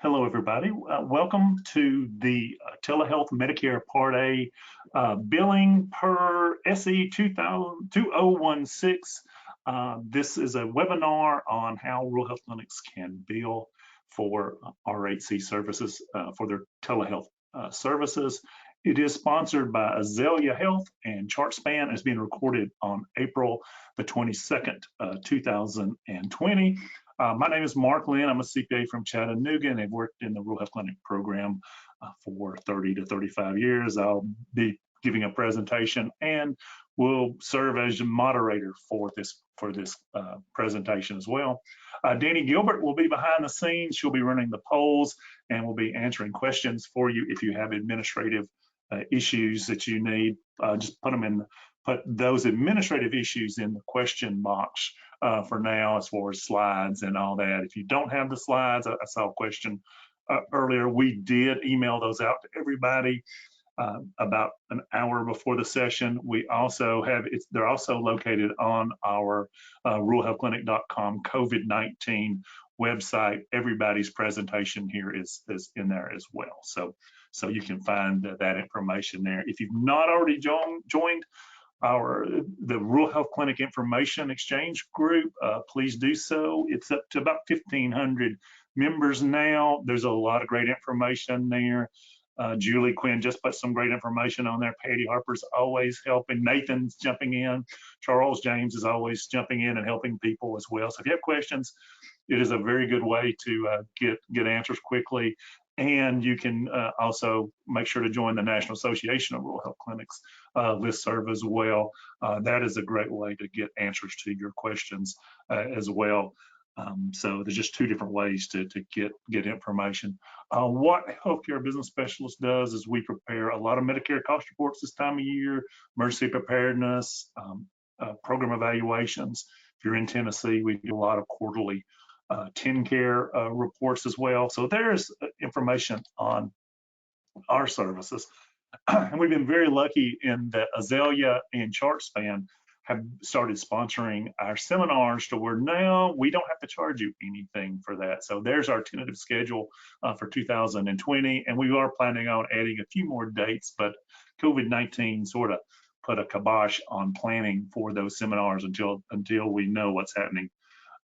Hello, everybody. Welcome to the Telehealth Medicare Part A billing per SE 2016. This is a webinar on how rural health clinics can bill for RHC services for their telehealth services. It is sponsored by Azalea Health and ChartSpan. It's being recorded on April the 22nd, 2020. My name is Mark Lynn. I'm a CPA from Chattanooga, and I've worked in the rural health clinic program for 30 to 35 years. I'll be giving a presentation and will serve as a moderator for this presentation as well. Danny Gilbert will be behind the scenes. She'll be running the polls and will be answering questions for you. If you have administrative issues that you need, just put those administrative issues in the question box for now, as far as slides and all that. If you don't have the slides, I saw a question earlier. We did email those out to everybody about an hour before the session. We also have, they're also located on our ruralhealthclinic.com COVID-19 website. Everybody's presentation here is in there as well. So you can find that information there. If you've not already joined the Rural Health Clinic Information Exchange group, please do so. It's up to about 1,500 members now. There's a lot of great information there. Julie Quinn just put some great information on there. Patty Harper's always helping. Nathan's jumping in. Charles James is always jumping in and helping people as well. So if you have questions, it is a very good way to get answers quickly. And you can also make sure to join the National Association of Rural Health Clinics listserv as well. That is a great way to get answers to your questions as well. So there's just two different ways to get information. What Healthcare Business Specialist does is we prepare a lot of Medicare cost reports this time of year, emergency preparedness, program evaluations. If you're in Tennessee, we do a lot of quarterly TennCare reports as well. So there's information on our services. And we've been very lucky in that Azalea and ChartSpan have started sponsoring our seminars to where now we don't have to charge you anything for that. So there's our tentative schedule for 2020. And we are planning on adding a few more dates, but COVID-19 sort of put a kibosh on planning for those seminars until we know what's happening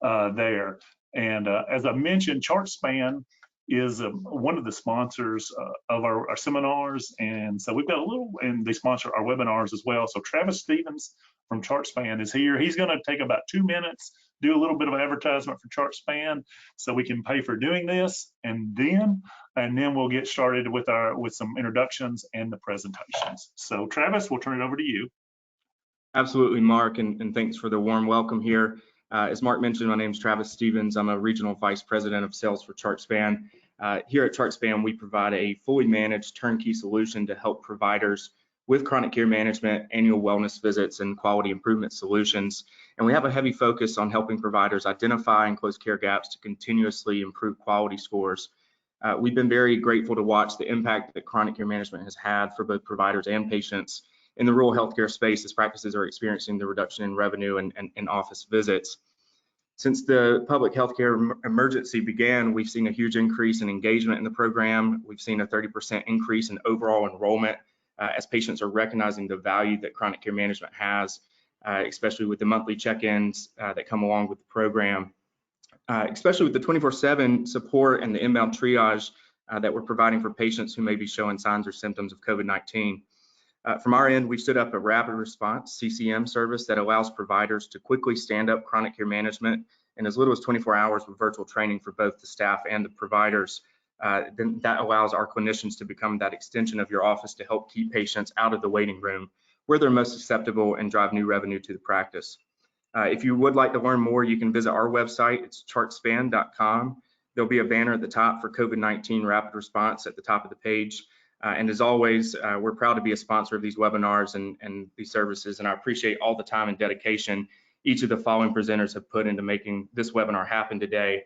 there. And as I mentioned, ChartSpan is one of the sponsors of our seminars. And so we've got and they sponsor our webinars as well. So Travis Stevens from ChartSpan is here. He's gonna take about 2 minutes, do a little bit of advertisement for ChartSpan so we can pay for doing this. And then we'll get started with some introductions and the presentations. So Travis, we'll turn it over to you. Absolutely, Mark, and thanks for the warm welcome here. As Mark mentioned, my name is Travis Stevens. I'm a Regional Vice President of Sales for ChartSpan. Here at ChartSpan, we provide a fully managed turnkey solution to help providers with chronic care management, annual wellness visits, and quality improvement solutions. And we have a heavy focus on helping providers identify and close care gaps to continuously improve quality scores. We've been very grateful to watch the impact that chronic care management has had for both providers and patients in the rural healthcare space as practices are experiencing the reduction in revenue and office visits. Since the public healthcare emergency began, we've seen a huge increase in engagement in the program. We've seen a 30% increase in overall enrollment as patients are recognizing the value that chronic care management has, especially with the monthly check-ins that come along with the program, especially with the 24/7 support and the inbound triage that we're providing for patients who may be showing signs or symptoms of COVID-19. From our end, we stood up a rapid response CCM service that allows providers to quickly stand up chronic care management in as little as 24 hours with virtual training for both the staff and the providers. Then that allows our clinicians to become that extension of your office to help keep patients out of the waiting room where they're most susceptible and drive new revenue to the practice. If you would like to learn more, you can visit our website. It's chartspan.com. There'll be a banner at the top for COVID-19 rapid response at the top of the page. And as always, we're proud to be a sponsor of these webinars and these services, and I appreciate all the time and dedication each of the following presenters have put into making this webinar happen today.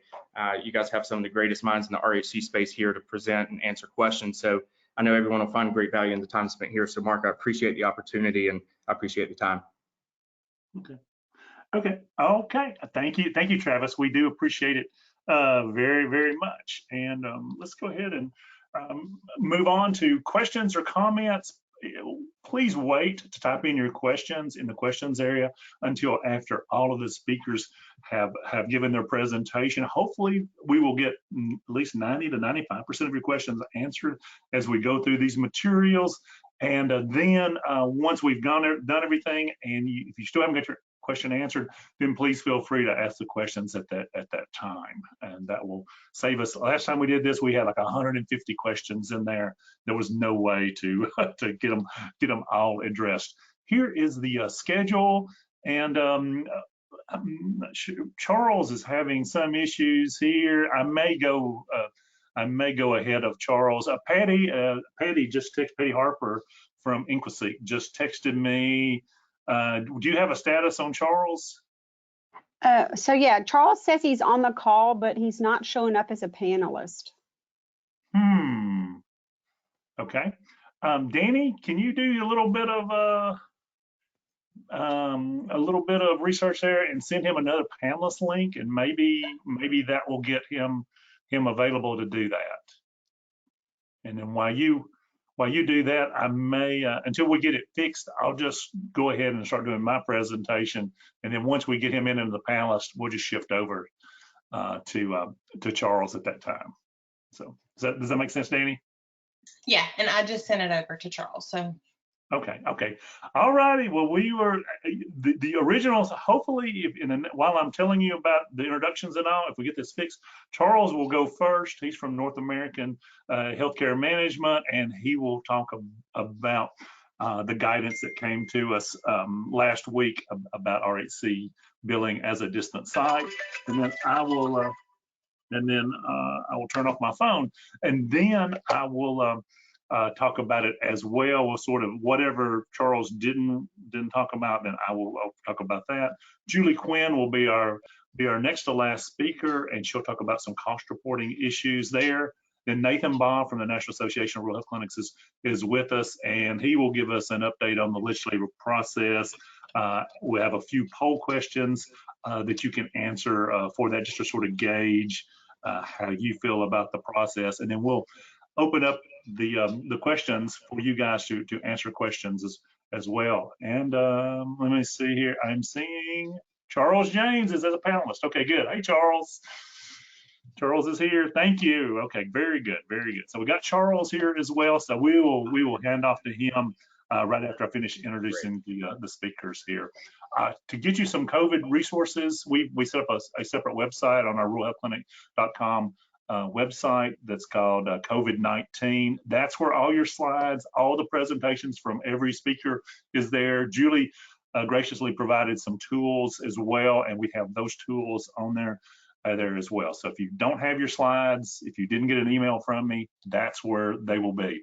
You guys have some of the greatest minds in the RHC space here to present and answer questions, so I know everyone will find great value in the time spent here. So Mark, I appreciate the opportunity and I appreciate the time. Okay. Thank you, Travis. We do appreciate it very, very much. And let's go ahead and move on to questions or comments. Please wait to type in your questions in the questions area until after all of the speakers have given their presentation. Hopefully, we will get at least 90 to 95% of your questions answered as we go through these materials. And then once we've done everything, and if you still haven't got your question answered, then please feel free to ask the questions at that time, and that will save us. Last time we did this, we had like 150 questions in there. There was no way to to get them all addressed. Here is the schedule, and Charles is having some issues here. I may go ahead of Charles. Patty just texted, Patty Harper from Inquisic just texted me. Do you have a status on Charles? So yeah, Charles says he's on the call, but he's not showing up as a panelist. Okay. Danny, can you do a little bit of research there and send him another panelist link, and maybe that will get him available to do that. And then while you do that, I may, until we get it fixed, I'll just go ahead and start doing my presentation. And then once we get him into the panelist, we'll just shift over to Charles at that time. So does that make sense, Danny? Yeah, and I just sent it over to Charles. So. Okay. All righty. Well, we were the originals. Hopefully, while I'm telling you about the introductions and all, if we get this fixed, Charles will go first. He's from North American Healthcare Management, and he will talk about the guidance that came to us last week about RHC billing as a distant site. And then I will turn off my phone, and then I will talk about it as well. We'll sort of whatever Charles didn't talk about, then I'll talk about that. Julie Quinn will be our next to last speaker, and she'll talk about some cost reporting issues there. Then Nathan Baugh from the National Association of Rural Health Clinics is with us, and he will give us an update on the legislative process. We have a few poll questions that you can answer for that, just to sort of gauge how you feel about the process, and then we'll open up the questions for you guys to answer questions as well. And let me see here. I'm seeing Charles James is as a panelist. Okay, good. Hey, Charles. Charles is here. Thank you. Okay, very good, very good. So we got Charles here as well. So we will hand off to him right after I finish introducing the speakers here. To get you some COVID resources, we set up a separate website on our ruralhealthclinic.com website that's called COVID-19. That's where all your slides, all the presentations from every speaker is there. Julie graciously provided some tools as well, and we have those tools on there as well. So if you don't have your slides, if you didn't get an email from me, that's where they will be.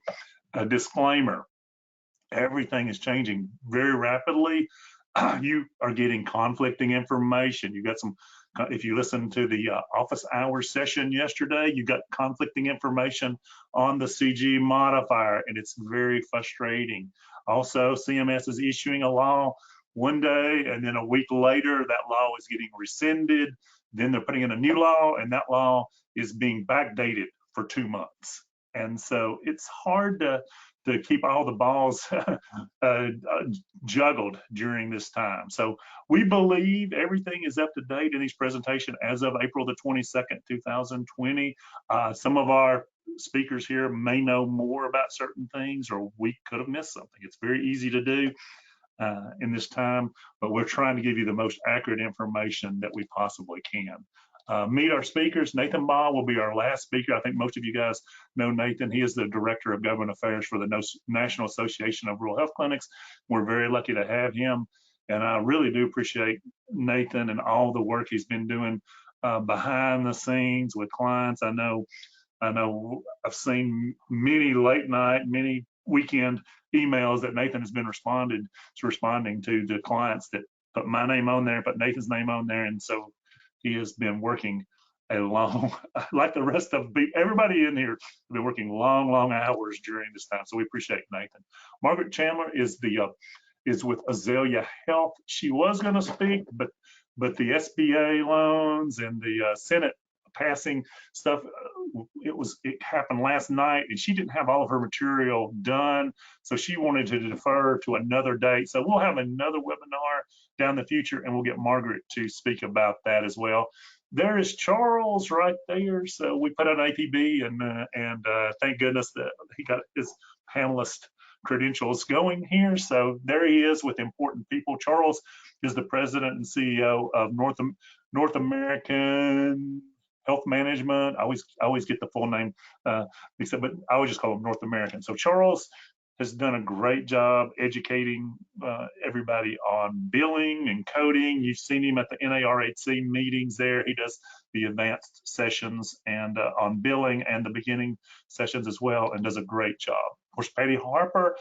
A disclaimer, everything is changing very rapidly. You are getting conflicting information. You got some, if you listen to the office hours session yesterday, you got conflicting information on the CG modifier, and it's very frustrating. Also, CMS is issuing a law one day, and then a week later, that law is getting rescinded. Then they're putting in a new law, and that law is being backdated for 2 months. And so it's hard to keep all the balls juggled during this time. So we believe everything is up to date in these presentations as of April the 22nd, 2020. Some of our speakers here may know more about certain things, or we could have missed something. It's very easy to do in this time, but we're trying to give you the most accurate information that we possibly can. Meet our speakers. Nathan Baugh will be our last speaker. I think most of you guys know Nathan. He is the Director of Government Affairs for the National Association of Rural Health Clinics. We're very lucky to have him, and I really do appreciate Nathan and all the work he's been doing behind the scenes with clients. I know I've seen many late night, many weekend emails that Nathan has been responding to the clients that put my name on there, put Nathan's name on there, and so he has been working a long, like the rest of everybody in here, have been working long hours during this time. So we appreciate Nathan. Margaret Chandler is with Azalea Health. She was going to speak, but the SBA loans and the Senate passing stuff. It happened last night, and she didn't have all of her material done, so she wanted to defer to another date. So we'll have another webinar down the future, and we'll get Margaret to speak about that as well. There is Charles right there. So we put out an APB, and thank goodness that he got his panelist credentials going here. So there he is with important people. Charles is the president and CEO of North American Health Management. I always get the full name mixed up, but I always just call him North American. So Charles has done a great job educating everybody on billing and coding. You've seen him at the NARHC meetings there. He does the advanced sessions and on billing and the beginning sessions as well, and does a great job. Of course, Patty Harper.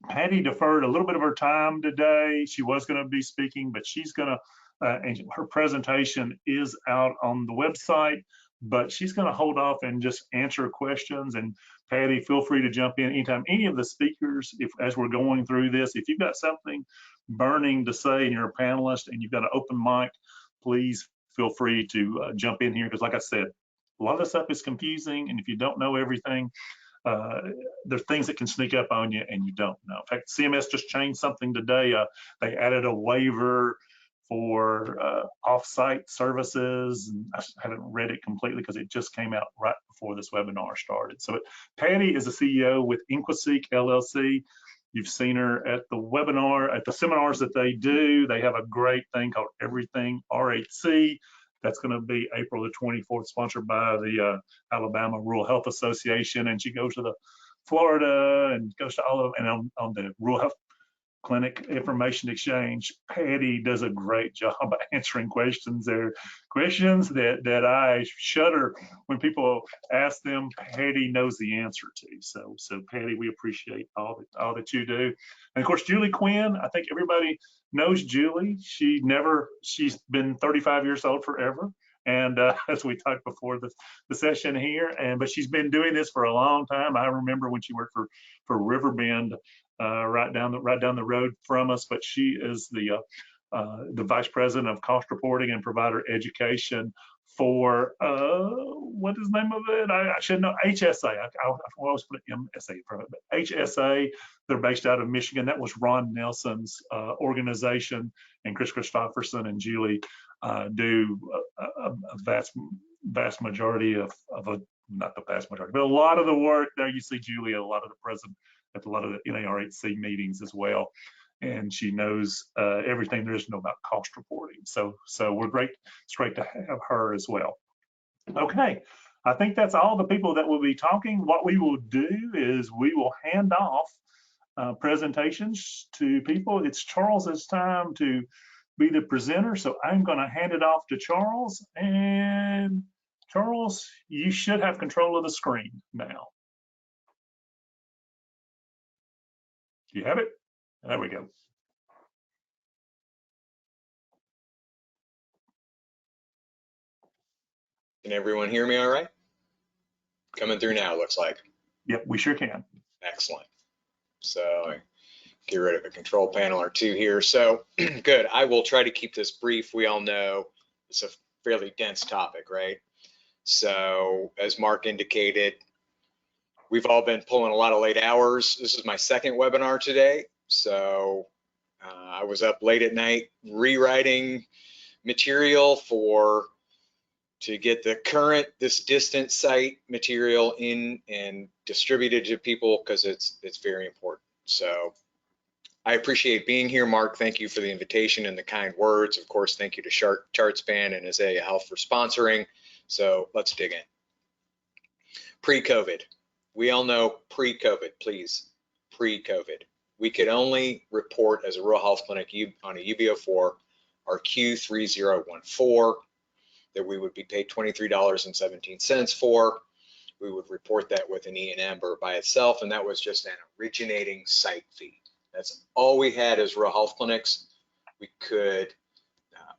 Patty deferred a little bit of her time today. She was going to be speaking, but she's going to, and her presentation is out on the website, but she's going to hold off and just answer questions. And Patty, feel free to jump in anytime. Any of the speakers, as we're going through this, if you've got something burning to say and you're a panelist and you've got an open mic, please feel free to jump in here. Because like I said, a lot of this stuff is confusing. And if you don't know everything, there's things that can sneak up on you and you don't know. In fact, CMS just changed something today. They added a waiver for off-site services. And I haven't read it completely because it just came out right before this webinar started. So Patty is the CEO with Inquaseek LLC. You've seen her at the webinar, at the seminars that they do. They have a great thing called Everything RHC. That's going to be April the 24th, sponsored by the Alabama Rural Health Association. And she goes to the Florida and goes to all of, and on the Rural Health Clinic Information Exchange, Patty does a great job answering questions. There are questions that I shudder when people ask them. Patty knows the answer to. So Patty, we appreciate all that you do. And of course, Julie Quinn, I think everybody knows Julie. She's been 35 years old forever. And as we talked before the session here, but she's been doing this for a long time. I remember when she worked for Riverbend, right down the road from us. But she is the vice president of cost reporting and provider education for what is the name of it? I should know. HSA. I always put MSA in front of it. But HSA. They're based out of Michigan. That was Ron Nelson's organization, and Chris Christopherson and Julie do a vast majority of not the vast majority, but a lot of the work there. You see Julie at a lot of the NARHC meetings as well, and she knows everything there is to know about cost reporting. So we're great. It's great to have her as well. Okay, I think that's all the people that will be talking. What we will do is we will hand off presentations to people. It's Charles's time to be the presenter, so I'm going to hand it off to Charles. And Charles, you should have control of the screen now. Do you have it? There we go. Can everyone hear me all right? Coming through now, looks like. Yep, we sure can. Excellent. So I get rid of a control panel or two here. So good. I will try to keep this brief. We all know it's a fairly dense topic, right? So as Mark indicated, we've all been pulling a lot of late hours. This is my second webinar today. So I was up late at night rewriting material to get the current, this distant site material in and distributed to people because it's very important. So I appreciate being here. Mark, thank you for the invitation and the kind words. Of course, thank you to ChartSpan and Azalea Health for sponsoring. So let's dig in. Pre-COVID, we all know pre-COVID, please, pre-COVID. We could only report as a rural health clinic on a UB04, our Q3014, that we would be paid $23.17 for. We would report that with an E&M or by itself, and that was just an originating site fee. That's all we had as rural health clinics. We could,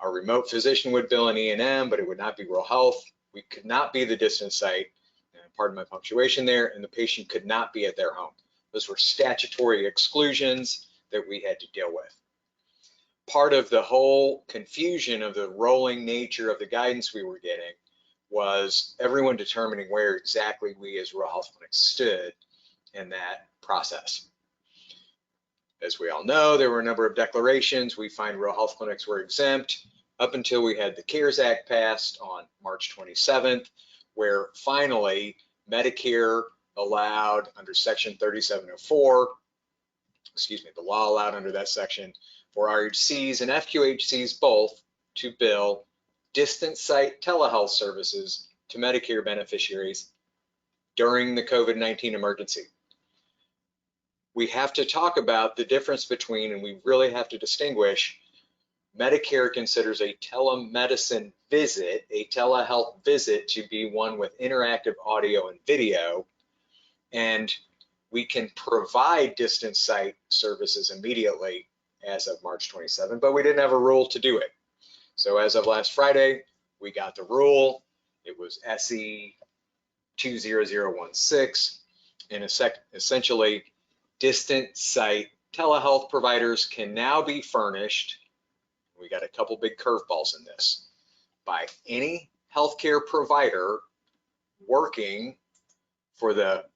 our remote physician would bill an E&M, but it would not be rural health. We could not be the distant site, pardon my punctuation there, and the patient could not be at their home. Those were statutory exclusions that we had to deal with. Part of the whole confusion of the rolling nature of the guidance we were getting was everyone determining where exactly we as rural health clinics stood in that process. As we all know, there were a number of declarations. We find rural health clinics were exempt up until we had the CARES Act passed on March 27th, where finally Medicare allowed under Section 3704, the law allowed under that section for RHCs and FQHCs both to bill distant site telehealth services to Medicare beneficiaries during the COVID-19 emergency. We have to talk about the difference between, and we really have to distinguish, Medicare considers a telemedicine visit, a telehealth visit, to be one with interactive audio and video, and we can provide distance site services immediately as of March 27, but we didn't have a rule to do it. So as of last Friday, we got the rule. It was SE 20016, and essentially distant site telehealth providers can now be furnished. We got a couple big curveballs in this, by any healthcare provider working for the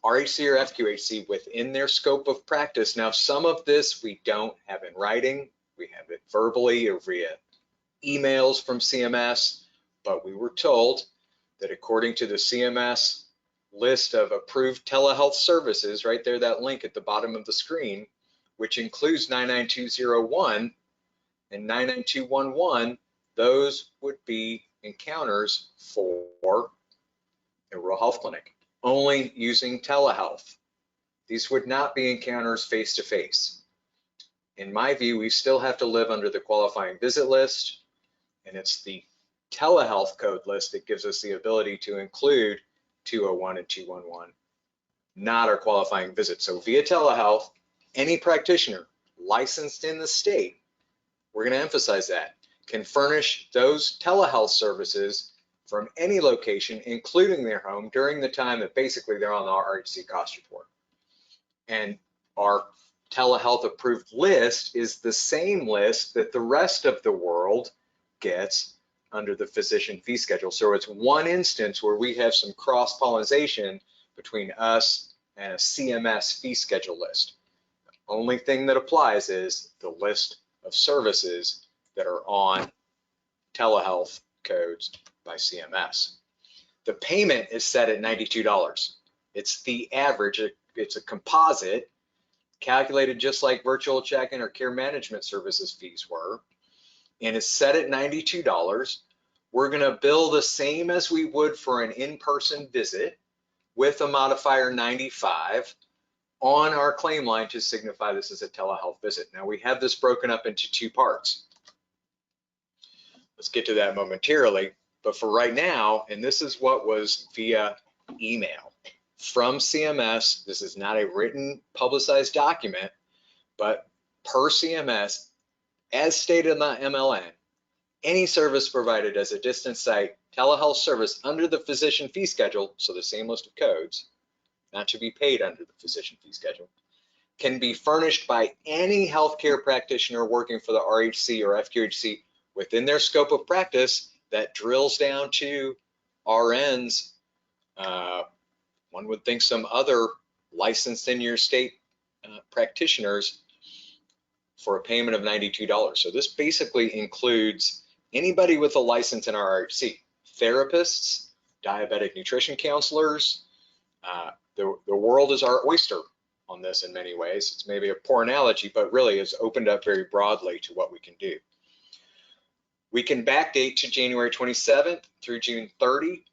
RHC or FQHC within their scope of practice. Now, some of this we don't have in writing. We have it verbally or via emails from CMS, but we were told that according to the CMS list of approved telehealth services, right there, that link at the bottom of the screen, which includes 99201 and 99211, those would be encounters for a rural health clinic, only using telehealth. These would not be encounters face-to-face. In my view, we still have to live under the qualifying visit list, and it's the telehealth code list that gives us the ability to include 201 and 211, not our qualifying visit. So via telehealth, any practitioner licensed in the state, we're going to emphasize that, can furnish those telehealth services from any location, including their home, during the time that basically they're on the RHC cost report. And our telehealth approved list is the same list that the rest of the world gets under the physician fee schedule. So it's one instance where we have some cross-pollination between us and a CMS fee schedule list. The only thing that applies is the list of services that are on telehealth codes by CMS. The payment is set at $92. It's the average, it's a composite calculated just like virtual check-in or care management services fees were, and it's set at $92. We're going to bill the same as we would for an in-person visit with a modifier 95 on our claim line to signify this is a telehealth visit. Now we have this broken up into two parts. Let's get to that momentarily, but for right now, and this is what was via email from CMS, this is not a written publicized document, but per CMS, as stated in the MLN, any service provided as a distance site telehealth service under the physician fee schedule, so the same list of codes, not to be paid under the physician fee schedule, can be furnished by any healthcare practitioner working for the RHC or FQHC within their scope of practice. That drills down to RNs. One would think some other licensed in your state practitioners for a payment of $92. So this basically includes anybody with a license in our RHC, therapists, diabetic nutrition counselors. The world is our oyster on this in many ways. It's maybe a poor analogy, but really it's opened up very broadly to what we can do. We can backdate to January 27th through June 30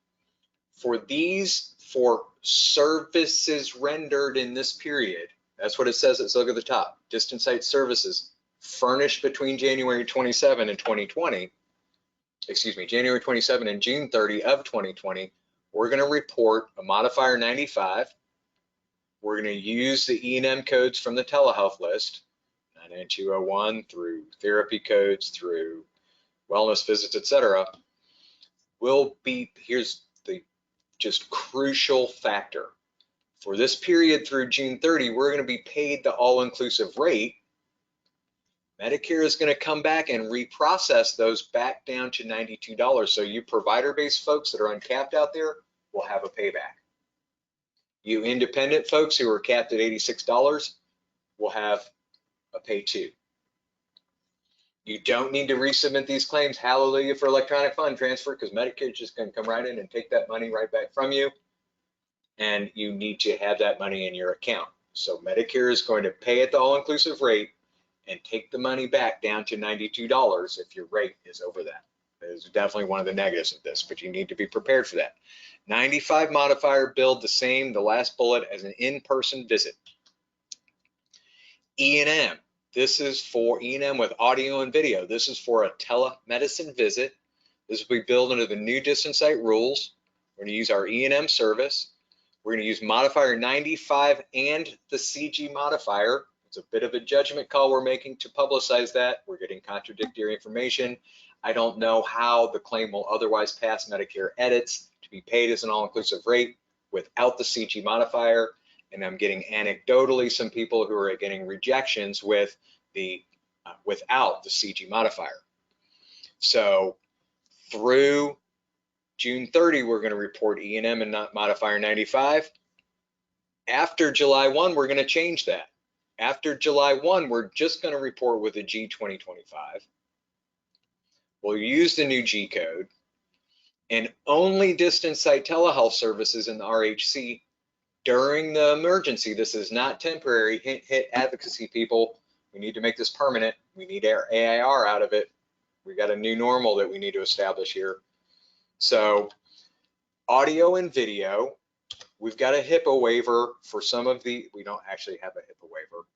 for these, for services rendered in this period. That's what it says. Let's look at the top. Distance site services furnished between January 27 and 2020, excuse me, January 27 and June 30 of 2020. We're going to report a modifier 95. We're going to use the E&M codes from the telehealth list, 99201 through therapy codes, through wellness visits, etc. Will be, here's the just crucial factor. For this period through June 30, we're going to be paid the all-inclusive rate Medicare is going to come back and reprocess those back down to $92. So you provider-based folks that are uncapped out there will have a payback. You independent folks who are capped at $86 will have a pay too. You don't need to resubmit these claims, hallelujah, for electronic fund transfer, because Medicare is just going to come right in and take that money right back from you. And you need to have that money in your account. So Medicare is going to pay at the all-inclusive rate and take the money back down to $92 if your rate is over that. That is definitely one of the negatives of this, but you need to be prepared for that. 95 modifier billed the same, the last bullet, as an in-person visit. E&M, this is for E&M with audio and video. This is for a telemedicine visit. This will be billed under the new distance site rules. We're going to use our E&M service. We're going to use modifier 95 and the CG modifier. It's a bit of a judgment call we're making to publicize that. We're getting contradictory information. I don't know how the claim will otherwise pass Medicare edits to be paid as an all-inclusive rate without the CG modifier. And I'm getting anecdotally some people who are getting rejections with the without the CG modifier. So through June 30, we're going to report E&M and not modifier 95. After July 1, we're going to change that. After July 1, we're just going to report with a G2025. We'll use the new G code, and only distance site telehealth services in the RHC during the emergency. This is not temporary. Hit advocacy, people. We need to make this permanent. We need our AIR out of it. We got a new normal that we need to establish here. So audio and video, we've got a HIPAA waiver for some of the, we don't actually have a HIPAA waiver.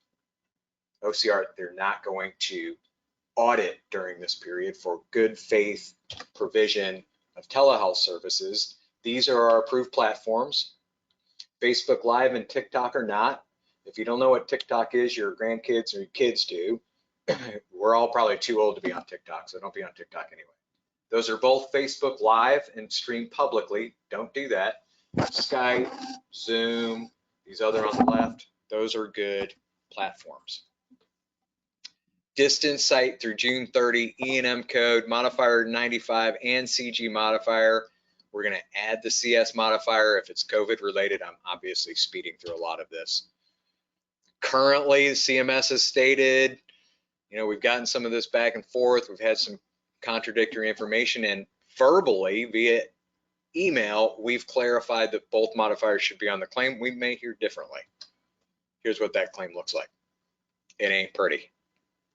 OCR, they're not going to audit during this period for good faith provision of telehealth services. These are our approved platforms. Facebook Live and TikTok are not. If you don't know what TikTok is, your grandkids or your kids do. We're all probably too old to be on TikTok, so don't be on TikTok anyway. Those are both Facebook Live and streamed publicly. Don't do that. Skype, Zoom, these other on the left, those are good platforms. Distance site through June 30, E&M code, modifier 95 and CG modifier. We're going to add the CS modifier if it's COVID related. I'm obviously speeding through a lot of this. Currently, CMS has stated, we've gotten some of this back and forth. We've had some contradictory information, and verbally via email, we've clarified that both modifiers should be on the claim. We may hear differently. Here's what that claim looks like. It ain't pretty.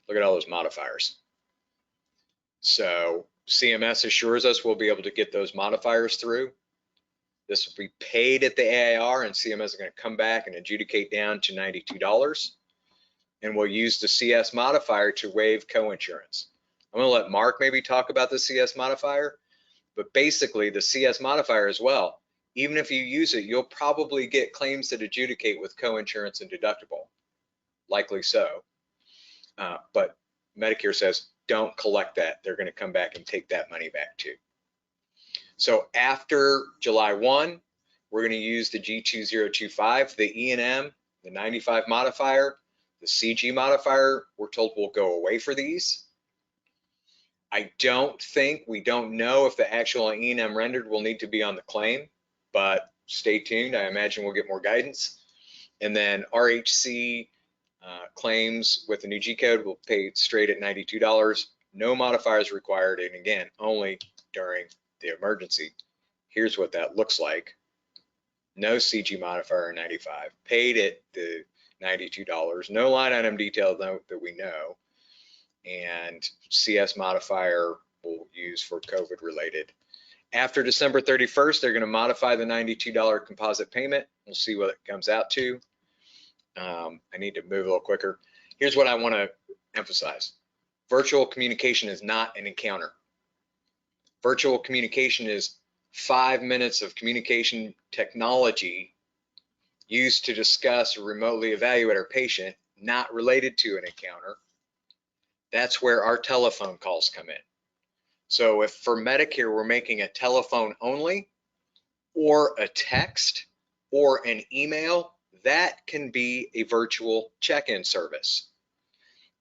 Look at all those modifiers. So CMS assures us we'll be able to get those modifiers through. This will be paid at the AIR, and CMS is going to come back and adjudicate down to $92. And we'll use the CS modifier to waive coinsurance. I'm going to let Mark maybe talk about the CS modifier, but basically the CS modifier as well, even if you use it, you'll probably get claims that adjudicate with coinsurance and deductible, likely so. But Medicare says, don't collect that. They're going to come back and take that money back too. So after July 1, we're going to use the G2025, the E&M, the 95 modifier, the CG modifier. We're told will go away for these. I don't think, we don't know if the actual E&M rendered will need to be on the claim, but stay tuned. I imagine we'll get more guidance. And then RHC claims with the new G code will pay straight at $92. No modifiers required, and again, only during the emergency. Here's what that looks like. No CG modifier 95, paid at the $92. No line item detail that we know. And CS modifier we'll use for COVID related. After December 31st, they're going to modify the $92 composite payment. We'll see what it comes out to. I need to move a little quicker. Here's what I want to emphasize. Virtual communication is not an encounter. Virtual communication is 5 minutes of communication technology used to discuss or remotely evaluate our patient, not related to an encounter. That's where our telephone calls come in. So if for Medicare, we're making a telephone only or a text or an email, that can be a virtual check-in service.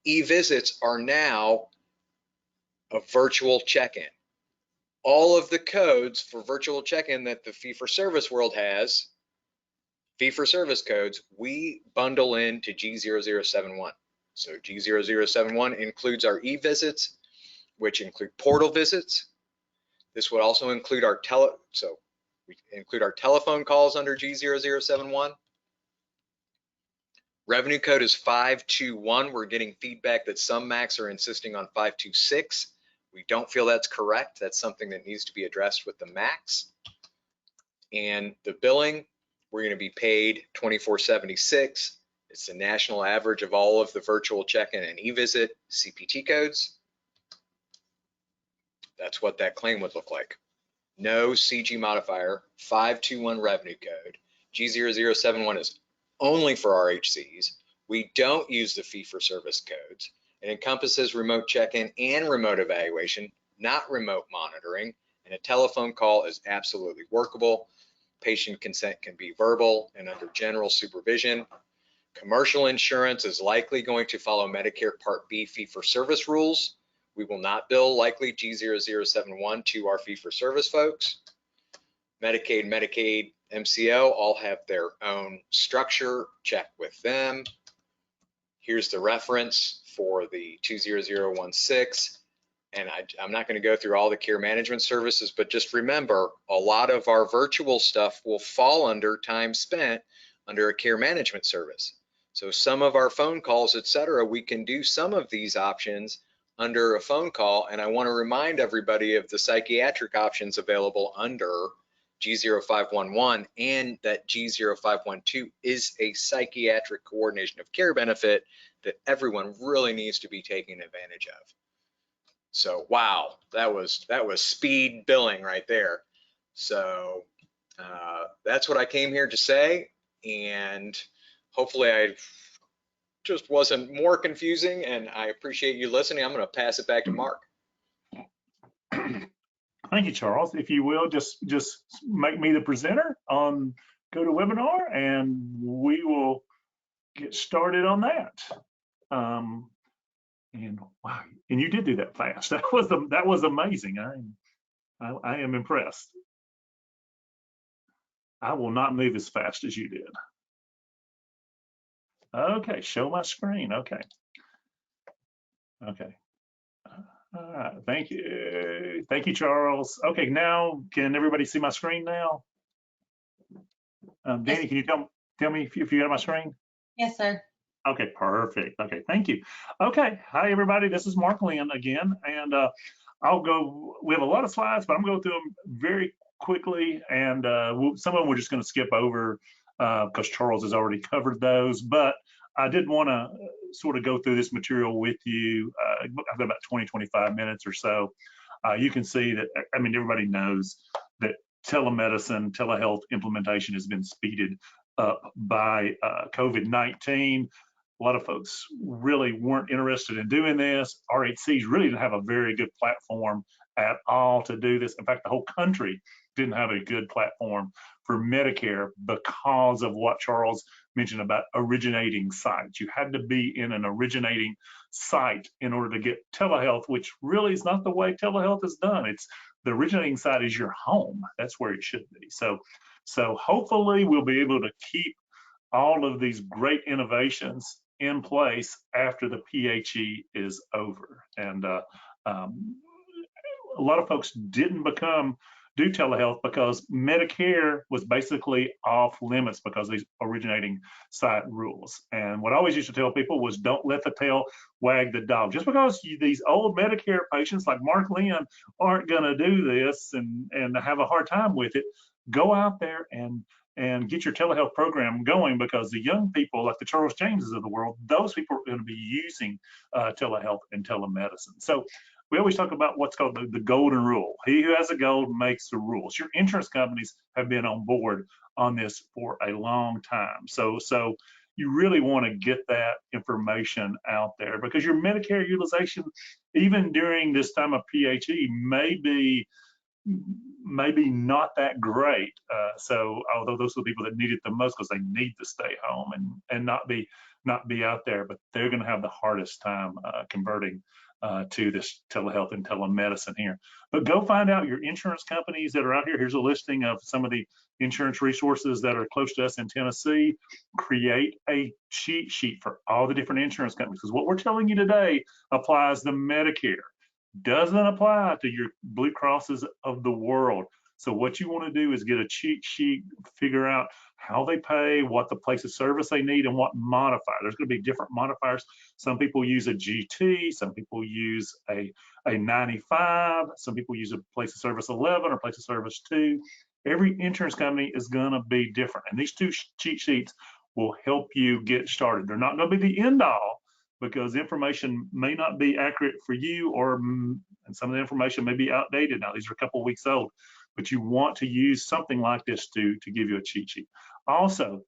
E-visits are now a virtual check-in. All of the codes for virtual check-in that the fee-for-service world has, fee-for-service codes, we bundle into G0071. So G0071 includes our e-visits, which include portal visits. This would also include our we include our telephone calls under G0071. Revenue code is 521. We're getting feedback that some MACs are insisting on 526. We don't feel that's correct. That's something that needs to be addressed with the MACs. And the billing, we're going to be paid $24.76. It's the national average of all of the virtual check-in and e-visit CPT codes. That's what that claim would look like. No CG modifier, 521 revenue code. G0071 is only for RHCs. We don't use the fee-for-service codes. It encompasses remote check-in and remote evaluation, not remote monitoring, and a telephone call is absolutely workable. Patient consent can be verbal and under general supervision. Commercial insurance is likely going to follow Medicare Part B fee-for-service rules. We will not bill likely G0071 to our fee-for-service folks. Medicaid, MCO all have their own structure. Check with them. Here's the reference for the 20016. And I'm not going to go through all the care management services, but just remember, a lot of our virtual stuff will fall under time spent under a care management service. So some of our phone calls, et cetera, we can do some of these options under a phone call. And I want to remind everybody of the psychiatric options available under G0511, and that G0512 is a psychiatric coordination of care benefit that everyone really needs to be taking advantage of. So wow, that was speed billing right there. So that's what I came here to say, and hopefully I just wasn't more confusing, and I appreciate you listening. I'm going to pass it back to Mark. Thank you, Charles. If you will, just make me the presenter on GoToWebinar, and we will get started on that. And wow, and you did do that fast. That was amazing. I am impressed. I will not move as fast as you did. Okay, show my screen. Okay. Okay. All right, thank you. Thank you, Charles. Okay, now can everybody see my screen now? Danny, can you tell me if you got my screen? Yes, sir. Okay, perfect. Okay, thank you. Okay, hi everybody. This is Mark Lynn again, and we have a lot of slides, but I'm going to go through them very quickly, and some of them we're just going to skip over because Charles has already covered those. But I did want to sort of go through this material with you. I've got about 20-25 minutes or so. You can see that, I mean, everybody knows that telemedicine, telehealth implementation has been speeded up by COVID-19. A lot of folks really weren't interested in doing this. RHCs really didn't have a very good platform at all to do this. In fact, the whole country didn't have a good platform for Medicare because of what Charles mentioned about originating sites. You had to be in an originating site in order to get telehealth, which really is not the way telehealth is done. It's the originating site is your home. That's where it should be. So hopefully we'll be able to keep all of these great innovations in place after the PHE is over. And a lot of folks didn't do telehealth because Medicare was basically off limits because of these originating site rules. And what I always used to tell people was, don't let the tail wag the dog. Just because these old Medicare patients like Mark Lynn aren't going to do this and have a hard time with it, go out there and get your telehealth program going, because the young people like the Charles Jameses of the world, those people are going to be using telehealth and telemedicine. So we always talk about what's called the golden rule. He who has a gold makes the rules. Your insurance companies have been on board on this for a long time. So you really want to get that information out there, because your Medicare utilization, even during this time of PHE, may be not that great. So although those are the people that need it the most because they need to stay home and not be not be out there, but they're going to have the hardest time converting to this telehealth and telemedicine here. But go find out your insurance companies that are out here. Here's a listing of some of the insurance resources that are close to us in Tennessee. Create a cheat sheet for all the different insurance companies, because what we're telling you today applies to Medicare, doesn't apply to your Blue Crosses of the world. So what you want to do is get a cheat sheet, figure out how they pay, what the place of service they need, and what modifier. There's going to be different modifiers. Some people use a GT, some people use a 95, some people use a place of service 11 or place of service 2. Every insurance company is going to be different. And these two cheat sheets will help you get started. They're not going to be the end all, because information may not be accurate for you, or and some of the information may be outdated now. These are a couple of weeks old, but you want to use something like this to give you a cheat sheet. Also,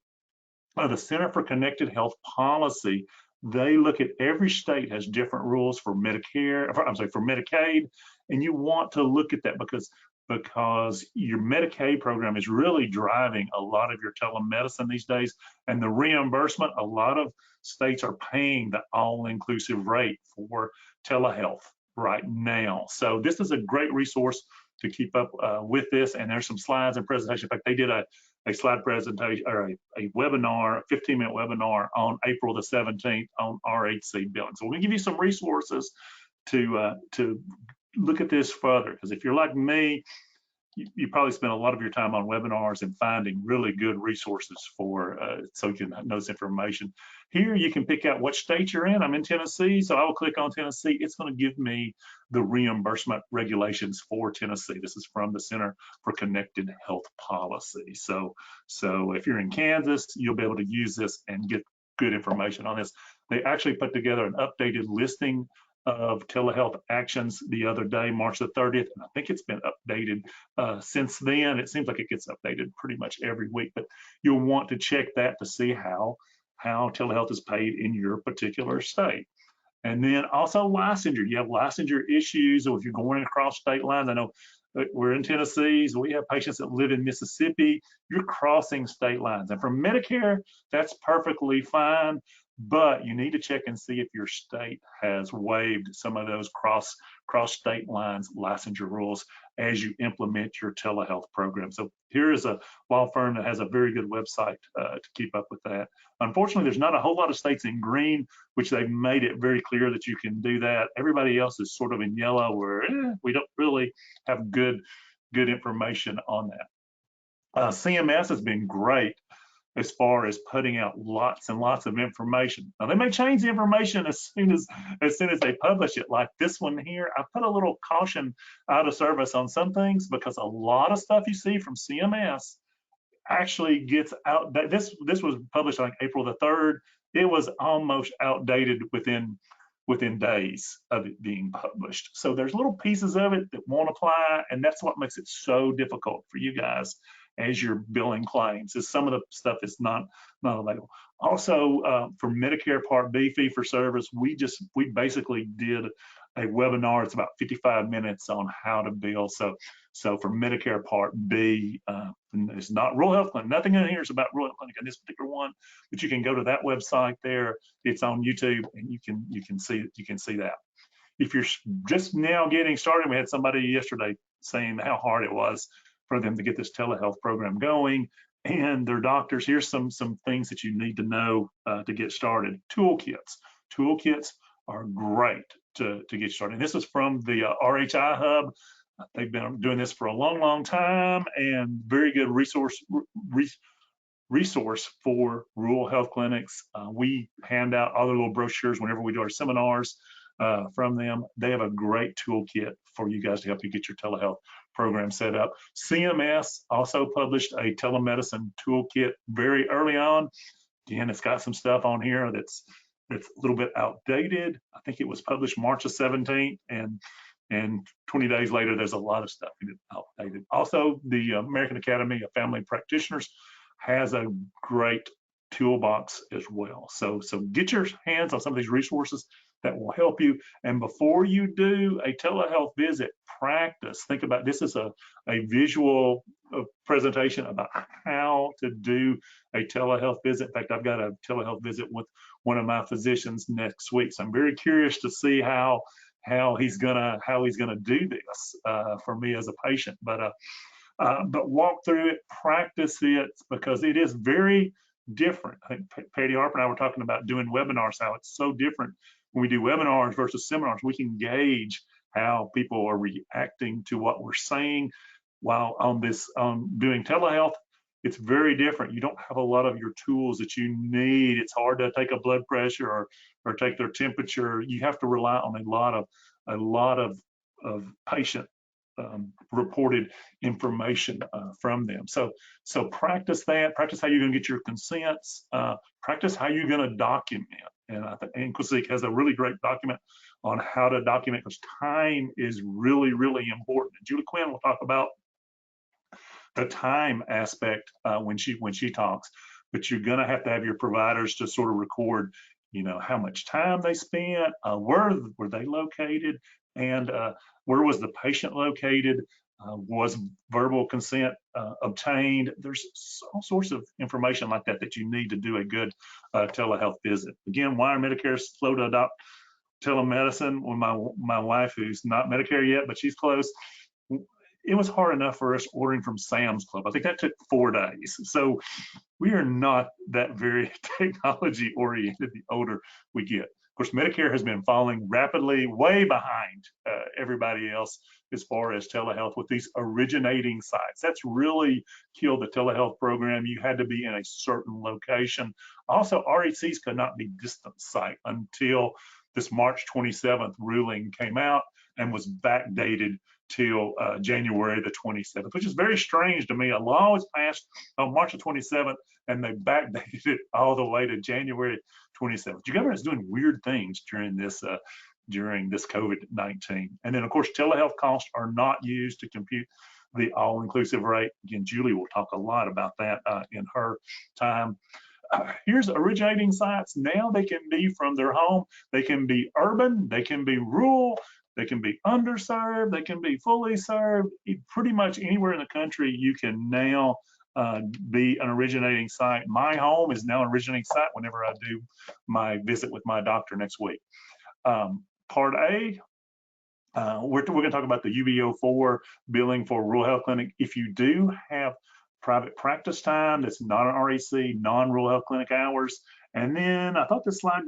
the Center for Connected Health Policy, they look at every state has different rules for Medicare, for Medicaid, and you want to look at that because your Medicaid program is really driving a lot of your telemedicine these days, and the reimbursement, a lot of states are paying the all-inclusive rate for telehealth right now. So this is a great resource to keep up with this, and there's some slides and presentation. In fact, they did a slide presentation or a webinar, a 15-minute webinar on April the 17th on RHC billing. So we're gonna give you some resources to look at this further, because if you're like me, you probably spend a lot of your time on webinars and finding really good resources for so you can know this information. Here you can pick out what state you're in. I'm in Tennessee, so I will click on Tennessee. It's going to give me the reimbursement regulations for Tennessee. This is from the Center for Connected Health Policy. So if you're in Kansas, you'll be able to use this and get good information on this. They actually put together an updated listing of telehealth actions the other day, March the 30th, and I think it's been updated since then. It seems like it gets updated pretty much every week, but you'll want to check that to see how telehealth is paid in your particular state. And then also licensure. You have licensure issues, or if you're going across state lines. I know we're in Tennessee, so we have patients that live in Mississippi. You're crossing state lines, and for Medicare, that's perfectly fine. But you need to check and see if your state has waived some of those cross state lines licensure rules as you implement your telehealth program. So here is a law firm that has a very good website to keep up with that. Unfortunately, there's not a whole lot of states in green, which they've made it very clear that you can do that. Everybody else is sort of in yellow, where we don't really have good information on that. CMS has been great as far as putting out lots and lots of information. Now, they may change the information as soon as they publish it. Like this one here, I put a little caution out of service on some things, because a lot of stuff you see from CMS actually gets out. This was published on April the 3rd. It was almost outdated within days of it being published. So there's little pieces of it that won't apply, and that's what makes it so difficult for you guys as you're billing claims, is some of the stuff is not available. Also, for Medicare Part B fee for service, we basically did a webinar. It's about 55 minutes on how to bill. So for Medicare Part B, it's not Rural Health Clinic. Nothing in here is about Rural Health Clinic in this particular one, but you can go to that website there. It's on YouTube, and you can see that. If you're just now getting started, we had somebody yesterday saying how hard it was for them to get this telehealth program going, and their doctors. Here's some things that you need to know to get started. Toolkits are great to get started. And this is from the RHI Hub. They've been doing this for a long time, and very good resource for rural health clinics. We hand out other little brochures whenever we do our seminars from them. They have a great toolkit for you guys to help you get your telehealth program set up. CMS also published a telemedicine toolkit very early on. Again, it's got some stuff on here that's a little bit outdated. I think it was published March the 17th, and 20 days later, there's a lot of stuff outdated. Also, the American Academy of Family Practitioners has a great toolbox as well. So get your hands on some of these resources that will help you. And before you do a telehealth visit, practice. Think about this is a visual presentation about how to do a telehealth visit. In fact, I've got a telehealth visit with one of my physicians next week. So I'm very curious to see how he's gonna do this for me as a patient. But walk through it, practice it, because it is very different. I think Patty Harper and I were talking about doing webinars, how it's so different when we do webinars versus seminars. We can gauge how people are reacting to what we're saying, while on doing telehealth, it's very different. You don't have a lot of your tools that you need. It's hard to take a blood pressure or take their temperature. You have to rely on a lot of patient reported information from them. So practice that. Practice how you're going to get your consents. Practice how you're going to document. And I think Inquisic has a really great document on how to document, because time is really, really important. And Julie Quinn will talk about the time aspect when she talks. But you're going to have your providers to sort of record, how much time they spent, where were they located, and where was the patient located? Was verbal consent obtained? There's all sorts of information like that you need to do a good telehealth visit. Again, why are Medicare slow to adopt telemedicine? When my wife, who's not Medicare yet, but she's close, it was hard enough for us ordering from Sam's Club. I think that took 4 days. So we are not that very technology oriented the older we get. Of course, Medicare has been falling rapidly, way behind everybody else as far as telehealth with these originating sites. That's really killed the telehealth program. You had to be in a certain location. Also, RHCs could not be distant site until this March 27th ruling came out and was backdated till January the 27th, which is very strange to me. A law was passed on March the 27th, and they backdated it all the way to January 27th. Your government is doing weird things during this COVID-19. And then, of course, telehealth costs are not used to compute the all-inclusive rate. Again, Julie will talk a lot about that in her time. Here's originating sites. Now they can be from their home. They can be urban. They can be rural. They can be underserved. They can be fully served. Pretty much anywhere in the country, you can now be an originating site. My home is now an originating site whenever I do my visit with my doctor next week. Part A, we're going to talk about the UB04 billing for rural health clinic. If you do have private practice time that's not an RHC, non-rural health clinic hours, and then I thought this slide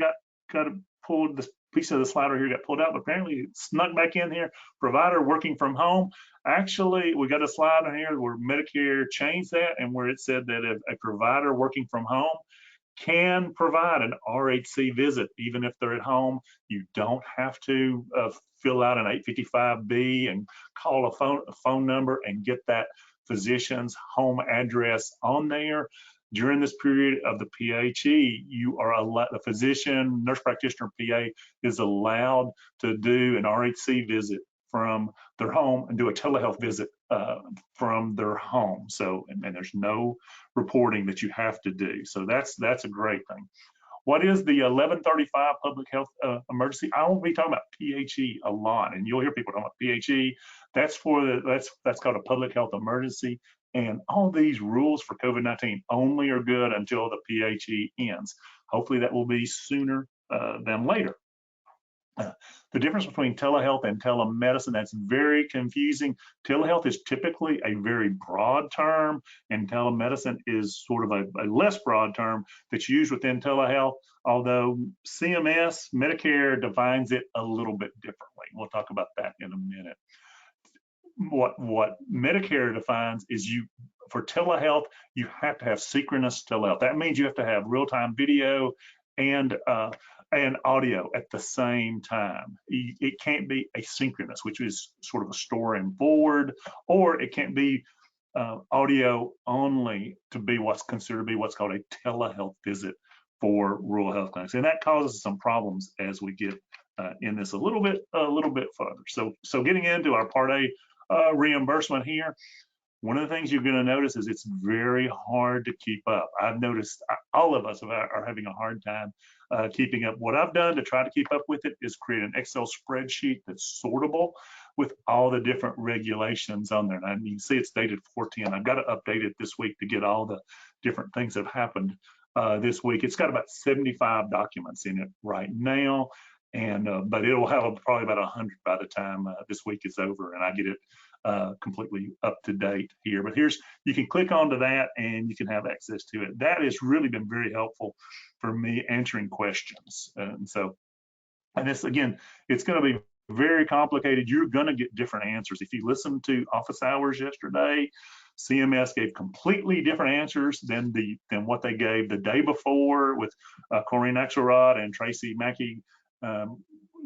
got pulled, this piece of the slide right here got pulled out, but apparently it snuck back in here. Provider working from home. Actually, we got a slide on here where Medicare changed that, and where it said that if a provider working from home can provide an RHC visit, even if they're at home. You don't have to fill out an 855B and call a phone number and get that physician's home address on there. During this period of the PHE, you are allowed, the physician, nurse practitioner, PA is allowed to do an RHC visit from their home and do a telehealth visit from their home. So, and there's no reporting that you have to do. So that's a great thing. What is the 1135 public health emergency? I won't be talking about PHE a lot, and you'll hear people talking about PHE. That's called a public health emergency. And all these rules for COVID-19 only are good until the PHE ends. Hopefully that will be sooner than later. The difference between telehealth and telemedicine, that's very confusing. Telehealth is typically a very broad term, and telemedicine is sort of a less broad term that's used within telehealth, although CMS, Medicare, defines it a little bit differently. We'll talk about that in a minute. What Medicare defines is for telehealth, you have to have synchronous telehealth. That means you have to have real-time video and audio at the same time. It can't be asynchronous, which is sort of a store and forward, or it can't be audio only to be what's considered to be what's called a telehealth visit for rural health clinics. And that causes some problems as we get in this a little bit further. So getting into our Part A reimbursement here, one of the things you're going to notice is it's very hard to keep up. I've noticed all of us are having a hard time keeping up. What I've done to try to keep up with it is create an Excel spreadsheet that's sortable. with all the different regulations on there. And you can see it's dated 4/10. I've got to update it this week to get all the different things that have happened this week. It's got about 75 documents in it right now, and but it'll have probably about 100 by the time this week is over and I get it completely up to date here. But you can click onto that and you can have access to it. That has really been very helpful for me answering questions. And this, again, it's going to be very complicated. You're going to get different answers. If you listen to office hours yesterday, CMS gave completely different answers than what they gave the day before with Corinne Axelrod and Tracy Mackey and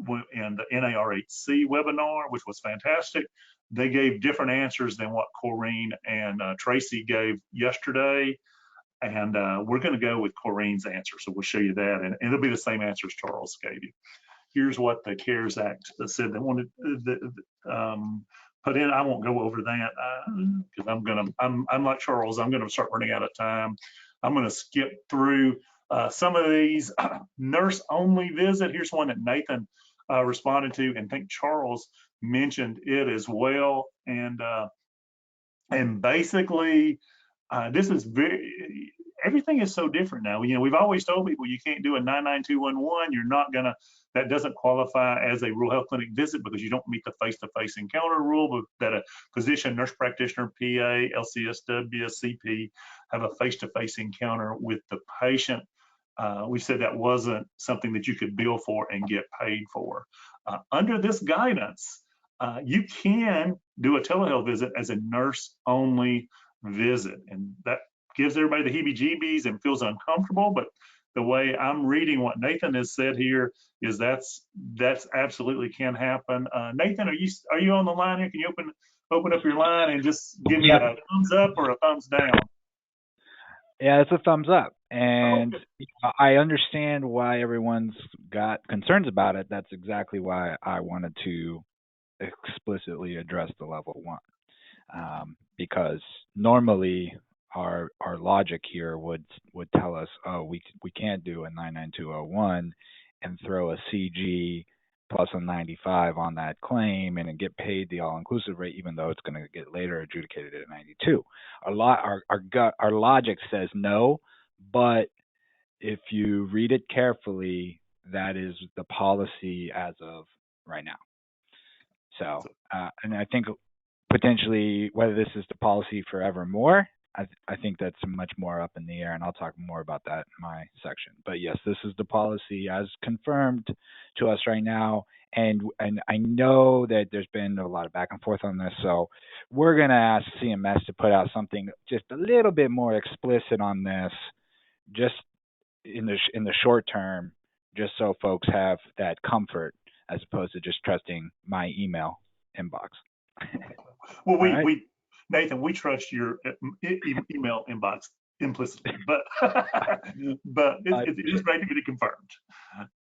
the NARHC webinar, which was fantastic. They gave different answers than what Corinne and Tracy gave yesterday. And we're going to go with Corinne's answer. So we'll show you that. And it'll be the same answers Charles gave you. Here's what the CARES Act said they wanted put in. I won't go over that because I'm like Charles, I'm going to start running out of time. I'm going to skip through some of these. Nurse only visit. Here's one that Nathan responded to, and I think Charles mentioned it as well. And basically, this is everything is so different now. You know, we've always told people you can't do a 99211. You're not gonna. That doesn't qualify as a rural health clinic visit because you don't meet the face-to-face encounter rule, but that a physician, nurse practitioner, PA, LCSW, CP have a face-to-face encounter with the patient. We said that wasn't something that you could bill for and get paid for. Under this guidance, you can do a telehealth visit as a nurse-only visit, and that gives everybody the heebie-jeebies and feels uncomfortable. But the way I'm reading what Nathan has said here is that's absolutely can happen. Nathan, are you on the line here? Can you open up your line and just give me a thumbs up or a thumbs down? Yeah, it's a thumbs up. And I understand why everyone's got concerns about it. That's exactly why I wanted to explicitly address the level 1. Because normally our logic here would tell us, oh, we can't do a 99201 and throw a CG plus a 95 on that claim and get paid the all-inclusive rate, even though it's going to get later adjudicated at 92. Our logic says no, but if you read it carefully, that is the policy as of right now. So, and I think potentially whether this is the policy forevermore, I think that's much more up in the air, and I'll talk more about that in my section. But yes, this is the policy as confirmed to us right now, and I know that there's been a lot of back and forth on this, so we're going to ask CMS to put out something just a little bit more explicit on this, just in the short term, just so folks have that comfort as opposed to just trusting my email inbox. Well, Nathan, we trust your email inbox implicitly, but it is great to be confirmed.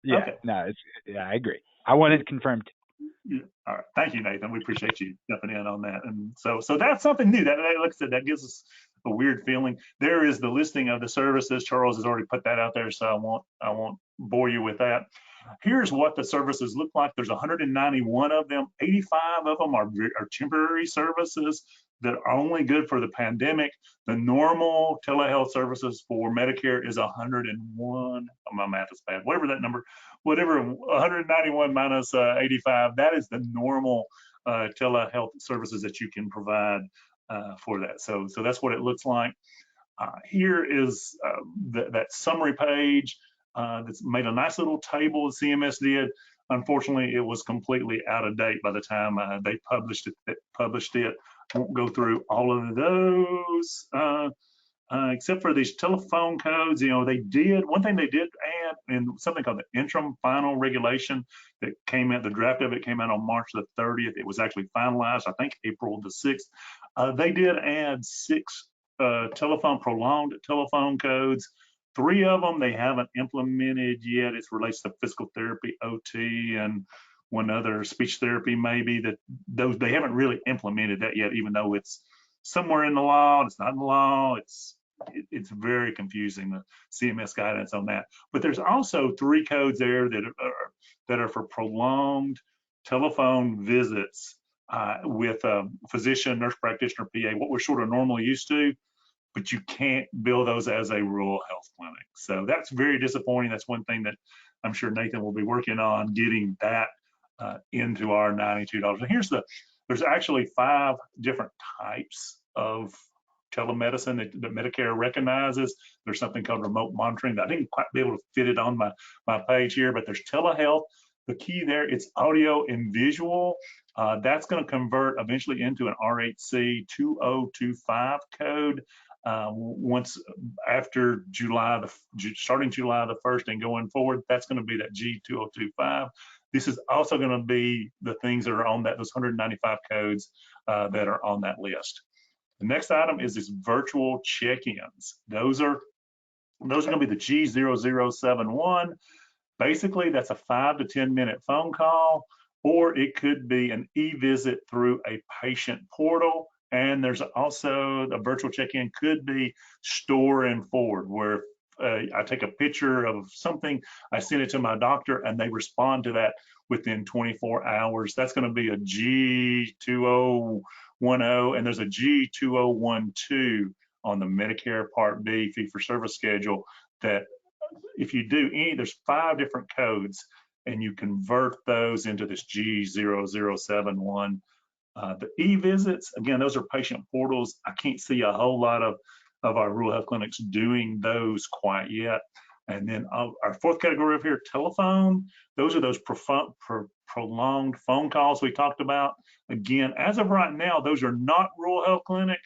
Yeah, okay. No, I agree. I want it confirmed. Yeah. All right, thank you, Nathan. We appreciate you jumping in on that. And so that's something new. That, like I said, that gives us a weird feeling. There is the listing of the services. Charles has already put that out there, so I won't bore you with that. Here's what the services look like. There's 191 of them. 85 of them are temporary services that are only good for the pandemic. The normal telehealth services for Medicare is 101. Oh, my math is bad. Whatever that number, 191 minus 85, that is the normal telehealth services that you can provide for that. So that's what it looks like. Here is that summary page. That's made a nice little table CMS did. Unfortunately, it was completely out of date by the time they published it. Won't go through all of those, except for these telephone codes. You know, one thing they did add in something called the interim final regulation that came out. The draft of it came out on March the 30th. It was actually finalized, I think, April the 6th. They did add 6 prolonged telephone codes. 3 of them they haven't implemented yet. It relates to physical therapy, OT, and one other, speech therapy maybe. They haven't really implemented that yet, even though it's somewhere in the law. It's not in the law. It's very confusing, the CMS guidance on that. But there's also 3 codes there that are for prolonged telephone visits with a physician, nurse practitioner, PA, what we're sort of normally used to, but you can't bill those as a rural health clinic. So that's very disappointing. That's one thing that I'm sure Nathan will be working on, getting that into our $92. And there's actually 5 different types of telemedicine that Medicare recognizes. There's something called remote monitoring that I didn't quite be able to fit it on my page here, but there's telehealth. The key there, it's audio and visual. That's going to convert eventually into an RHC 2025 code. Once after starting July the 1st and going forward, that's going to be that G2025. This is also going to be the things that are on those 195 codes that are on that list. The next item is this virtual check-ins. Those are going to be the G0071. Basically, that's a 5 to 10 minute phone call, or it could be an e-visit through a patient portal. And there's also a virtual check-in could be store and forward, where I take a picture of something, I send it to my doctor, and they respond to that within 24 hours. That's going to be a G2010, and there's a G2012 on the Medicare Part B fee-for-service schedule that if you do there's 5 different codes, and you convert those into this G0071. The e-visits, again, those are patient portals. I can't see a whole lot of our rural health clinics doing those quite yet. And then our 4th category up here, telephone. Those are those prolonged phone calls we talked about. Again, as of right now, those are not rural health clinic.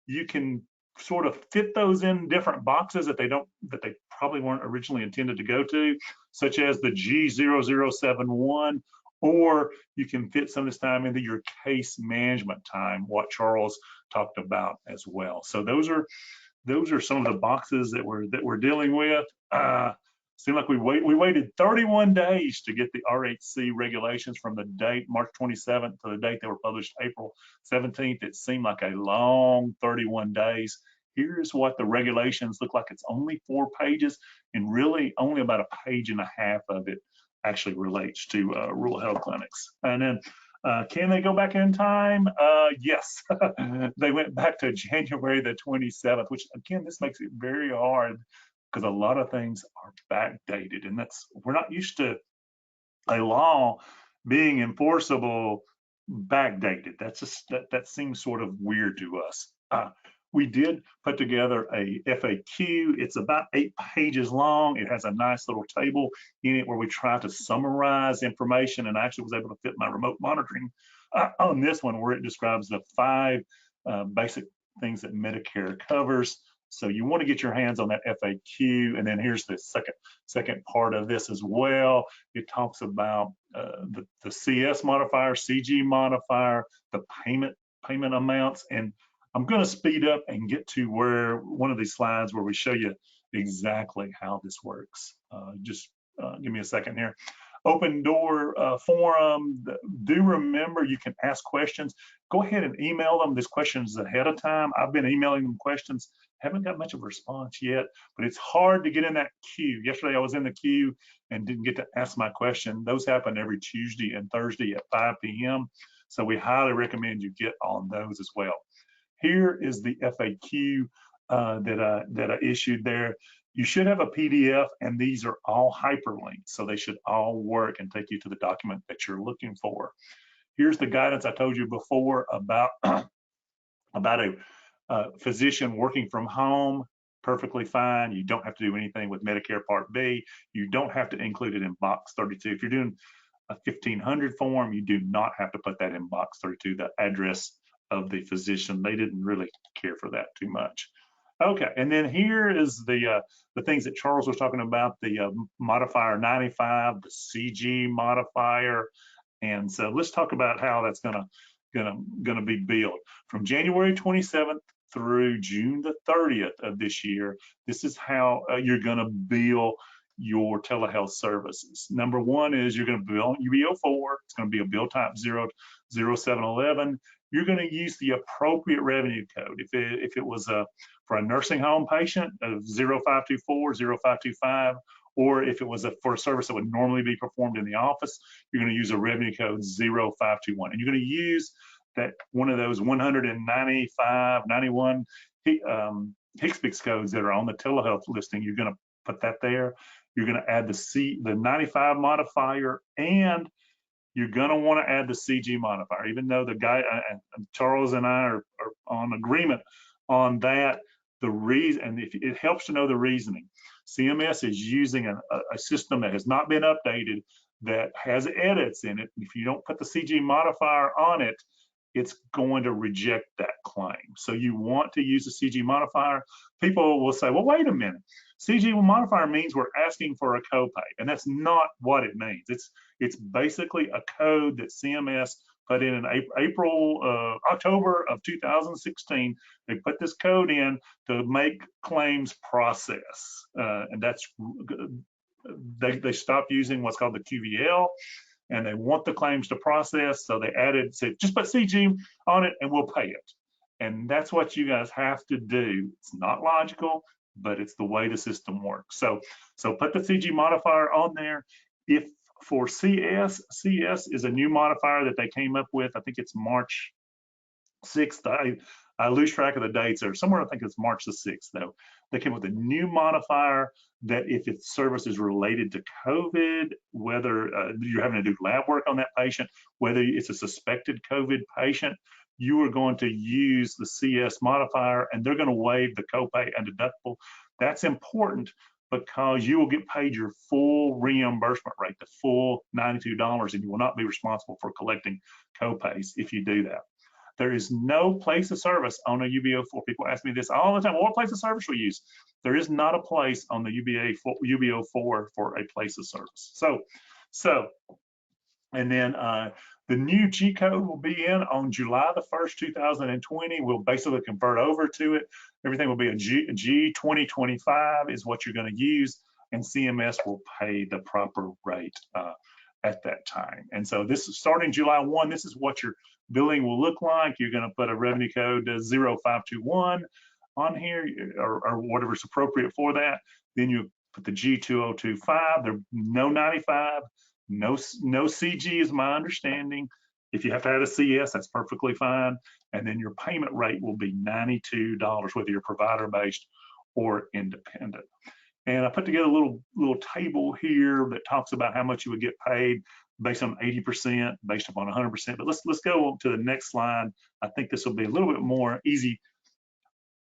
You can sort of fit those in different boxes that they probably weren't originally intended to go to, such as the G0071, or you can fit some of this time into your case management time, what Charles talked about as well. So those are some of the boxes that we're dealing with. Seemed like we waited 31 days to get the RHC regulations from the date March 27th to the date they were published April 17th. It seemed like a long 31 days. Here's what the regulations look like. It's only 4 pages, and really only about a page and a half of it actually relates to rural health clinics. And then can they go back in time? Yes, they went back to January the 27th, which again, this makes it very hard because a lot of things are backdated, and we're not used to a law being enforceable backdated. That seems sort of weird to us. We did put together a FAQ. It's about 8 pages long. It has a nice little table in it where we try to summarize information, and I actually was able to fit my remote monitoring on this one, where it describes the 5 basic things that Medicare covers. So you want to get your hands on that FAQ. And then here's the second part of this as well. It talks about the CS modifier, CG modifier, the payment amounts. And I'm going to speed up and get to where one of these slides where we show you exactly how this works. Just give me a second here. Open door forum. Do remember you can ask questions. Go ahead and email them these questions ahead of time. I've been emailing them questions. Haven't got much of a response yet, but it's hard to get in that queue. Yesterday I was in the queue and didn't get to ask my question. Those happen every Tuesday and Thursday at 5 p.m. So we highly recommend you get on those as well. Here is the FAQ that I issued there. You should have a PDF, and these are all hyperlinked, so they should all work and take you to the document that you're looking for. Here's the guidance I told you before about a physician working from home. Perfectly fine. You don't have to do anything with Medicare Part B. You don't have to include it in box 32. If you're doing a 1500 form, you do not have to put that in box 32, the address of the physician. They didn't really care for that too much. Okay, and then here is the things that Charles was talking about, the modifier 95, the CG modifier. And so let's talk about how that's gonna be billed. From January 27th through June the 30th of this year, this is how you're gonna bill your telehealth services. Number one is you're gonna bill on UB04. It's gonna be a bill type 00711. You're going to use the appropriate revenue code. If it was for a nursing home patient of 0524, 0525, or if it was for a service that would normally be performed in the office, you're going to use a revenue code 0521. And you're going to use that one of those 195, 91 HCPCS codes that are on the telehealth listing, you're going to put that there. You're going to add the 95 modifier, and you're going to want to add the CG modifier, even though the guy, Charles and I are on agreement on that. The reason, and if it helps to know the reasoning, CMS is using a system that has not been updated, that has edits in it. If you don't put the CG modifier on it, it's going to reject that claim. So you want to use the CG modifier. People will say, well, wait a minute. CG modifier means we're asking for a copay, and that's not what it means. It's basically a code that CMS put in October of 2016. They put this code in to make claims process, and that's they stopped using what's called the QVL, and they want the claims to process. So they said, just put CG on it and we'll pay it. And that's what you guys have to do. It's not logical, but it's the way the system works. So put the CG modifier on there. If for CS is a new modifier that they came up with. I think it's March 6th. I lose track of the dates, or somewhere I think it's March the 6th though. They came up with a new modifier that if its service is related to COVID, whether you're having to do lab work on that patient, whether it's a suspected COVID patient, you are going to use the CS modifier, and they're going to waive the copay and deductible. That's important because you will get paid your full reimbursement rate, the full $92, and you will not be responsible for collecting copays if you do that. There is no place of service on a UB04. People ask me this all the time. Well, what place of service we use? There is not a place on the UB04 for a place of service. And then the new G code will be in on July the 1st, 2020. We'll basically convert over to it. Everything will be a G 2025 is what you're going to use, and CMS will pay the proper rate at that time. And so this is starting July 1. This is what your billing will look like. You're going to put a revenue code 0521 on here, or whatever's appropriate for that. Then you put the G2025. There no 95. No CG is my understanding. If you have to add a CS, that's perfectly fine. And then your payment rate will be $92, whether you're provider-based or independent. And I put together a little table here that talks about how much you would get paid based on 80%, based upon 100%. But let's go to the next slide. I think this will be a little bit more easy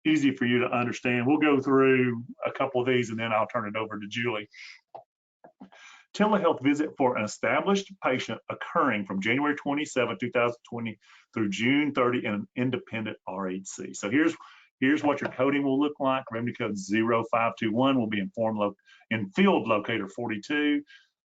for you to understand. We'll go through a couple of these, and then I'll turn it over to Julie. Telehealth visit for an established patient occurring from January 27, 2020 through June 30 in an independent RHC. So here's what your coding will look like. Revenue code 0521 will be in field locator 42,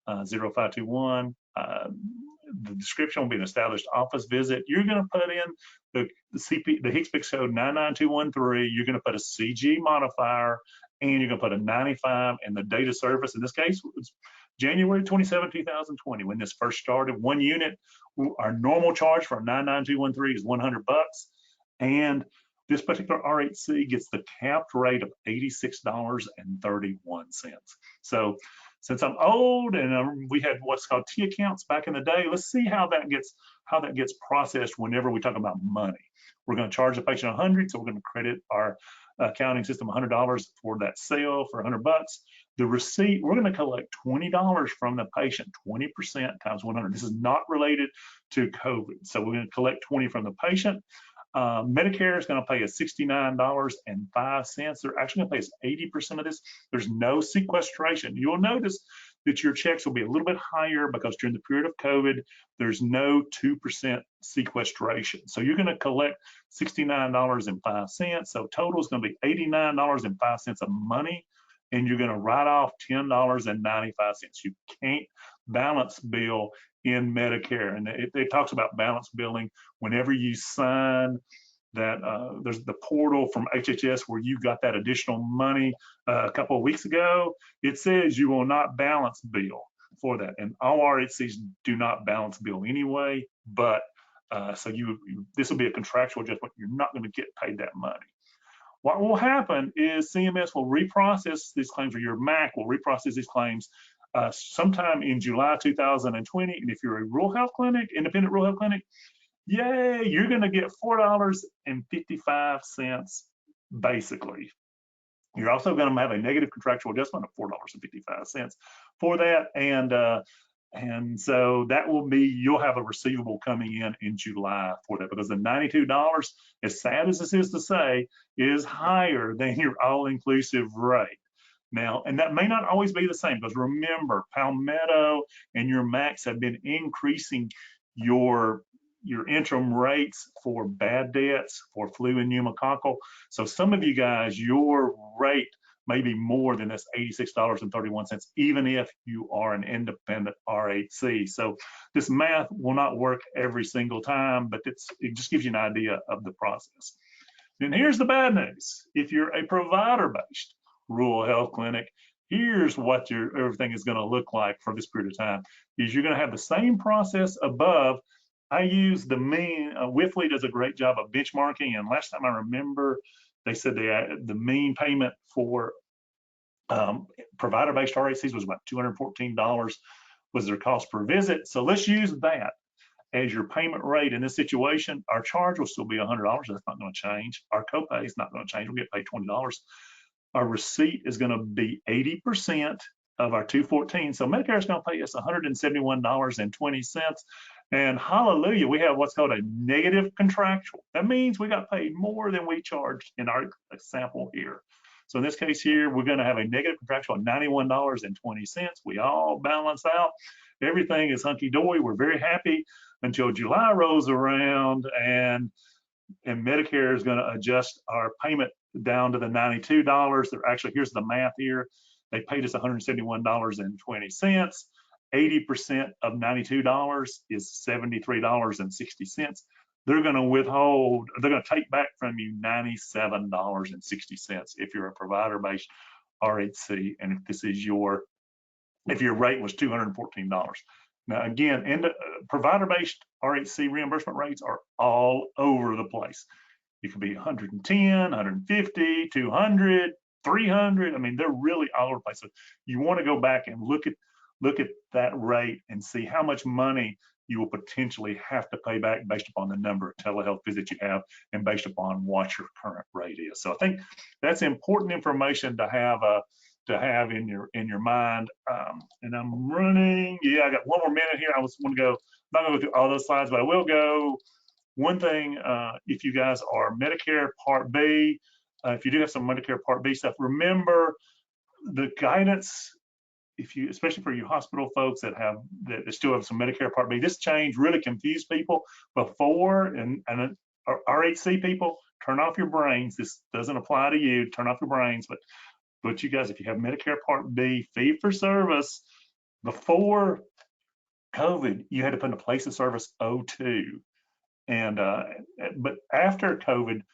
0521. The description will be an established office visit. You're going to put in the HCPCS code 99213. You're going to put a CG modifier, and you're going to put a 95 and the date of service. In this case, it's January 27, 2020, when this first started. One unit, our normal charge for a 99213 is $100, and this particular RHC gets the capped rate of $86.31. So since I'm old and we had what's called T accounts back in the day, let's see how that gets processed whenever we talk about money. We're going to charge the patient $100, so we're going to credit our accounting system $100 for that sale for $100. The receipt, we're going to collect $20 from the patient, 20% times 100. This is not related to COVID. So we're going to collect 20 from the patient. Medicare is going to pay us $69.05. They're actually going to pay us 80% of this. There's no sequestration. You'll notice that your checks will be a little bit higher because during the period of COVID, there's no 2% sequestration. So you're going to collect $69.05. So total is going to be $89.05 of money, and you're going to write off $10.95. You can't balance bill in Medicare, and it talks about balance billing whenever you sign that. There's the portal from HHS where you got that additional money a couple of weeks ago. It says you will not balance bill for that, and all RHCs do not balance bill anyway. But so this will be a contractual adjustment. You're not going to get paid that money. What will happen is CMS will reprocess these claims, or your MAC will reprocess these claims sometime in July 2020. And if you're a rural health clinic, independent rural health clinic, Yay, you're going to get $4.55 basically. You're also going to have a negative contractual adjustment of $4.55 for that. And so that will be, you'll have a receivable coming in July for that, because the $92, as sad as this is to say, is higher than your all-inclusive rate. Now, and that may not always be the same, because remember, Palmetto and your Max have been increasing your interim rates for bad debts, for flu and pneumococcal. So some of you guys, your rate may be more than this $86.31, even if you are an independent RHC. So this math will not work every single time, but it just gives you an idea of the process. And here's the bad news. If you're a provider-based rural health clinic, here's what everything is going to look like for this period of time. Is you're going to have the same process above. I use the mean. Wifley does a great job of benchmarking, and last time I remember, they said the mean payment for provider-based RHCs was about $214 was their cost per visit. So let's use that as your payment rate in this situation. Our charge will still be $100. That's not going to change. Our copay is not going to change. We'll get paid $20. Our receipt is going to be 80% of our $214. So Medicare is going to pay us $171.20. And hallelujah, we have what's called a negative contractual. That means we got paid more than we charged in our sample here. So in this case here, we're going to have a negative contractual of $91.20. We all balance out. Everything is hunky-dory. We're very happy until July rolls around, and Medicare is going to adjust our payment down to the $92. Actually, here's the math here. They paid us $171.20. 80% of $92 is $73.60. They're going to withhold, they're going to take back from you $97.60 if you're a provider-based RHC, and if your rate was $214. Now again, provider-based RHC reimbursement rates are all over the place. It could be 110, 150, 200, 300. I mean, they're really all over the place. So you want to go back and look at that rate and see how much money you will potentially have to pay back based upon the number of telehealth visits you have and based upon what your current rate is. So I think that's important information to have in your mind. And I'm running. Yeah, I got one more minute here. I was want to go. I'm not going to go through all those slides, but I will go. One thing, if you guys are Medicare Part B, if you do have some Medicare Part B stuff, remember the guidance. Especially for you hospital folks that still have some Medicare Part B, this change really confused people before, and RHC people, turn off your brains. This doesn't apply to you. Turn off your brains, but you guys, if you have Medicare Part B, fee for service, before COVID, you had to put in a place of service 02, and but after COVID,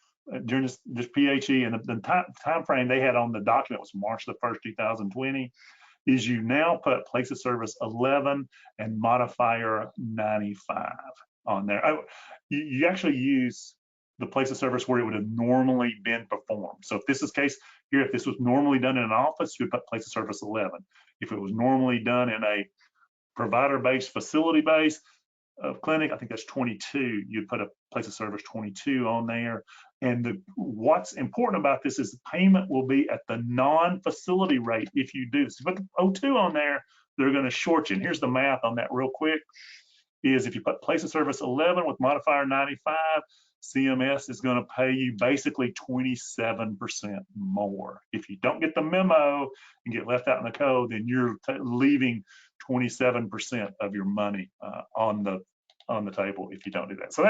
during this PHE and the time frame they had on the document was March the 1st, 2020. Is you now put place of service 11 and modifier 95 on there. You actually use the place of service where it would have normally been performed. So if this is case here, if this was normally done in an office, you would put place of service 11. If it was normally done in a provider-based, facility-based clinic, I think that's 22. You'd put a place of service 22 on there. And what's important about this is the payment will be at the non-facility rate if you do. So if you put the 02 on there, they're going to short you. And here's the math on that real quick, is if you put place of service 11 with modifier 95, CMS is going to pay you basically 27% more. If you don't get the memo and get left out in the code, then you're leaving 27% of your money on the table if you don't do that. So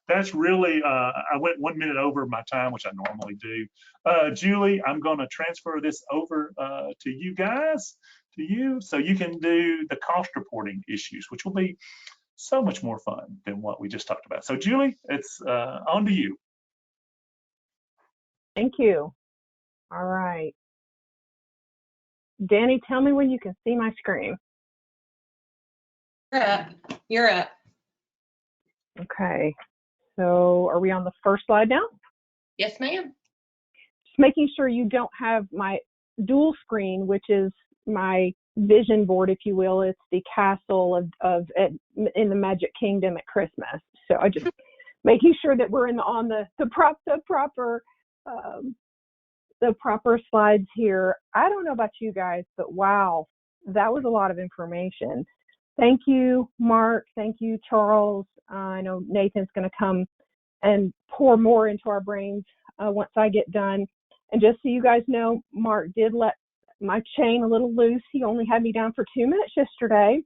that's really, I went 1 minute over my time, which I normally do. Julie, I'm going to transfer this over to you guys, so you can do the cost reporting issues, which will be so much more fun than what we just talked about. So Julie, it's on to you. Thank you. All right. Danny, tell me when you can see my screen. You're up. Okay. So are we on the first slide now? Yes, ma'am. Just making sure you don't have my dual screen, which is my vision board, if you will. It's the castle in the Magic Kingdom at Christmas. So I just making sure that we're on the proper slides here. I don't know about you guys, but wow, that was a lot of information. Thank you, Mark. Thank you, Charles. I know Nathan's going to come and pour more into our brains once I get done. And just so you guys know, Mark did let my chain a little loose. He only had me down for 2 minutes yesterday.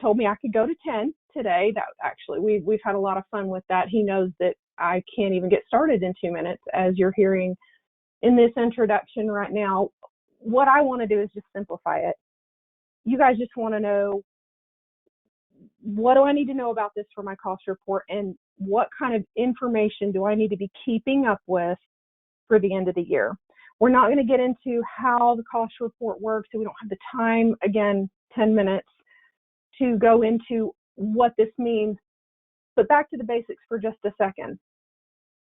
Told me I could go to 10 today. That actually, we've had a lot of fun with that. He knows that I can't even get started in 2 minutes, as you're hearing in this introduction right now. What I want to do is just simplify it. You guys just want to know, what do I need to know about this for my cost report, and what kind of information do I need to be keeping up with for the end of the year? We're not going to get into how the cost report works, so we don't have the time, again, 10 minutes, to go into what this means. But back to the basics for just a second.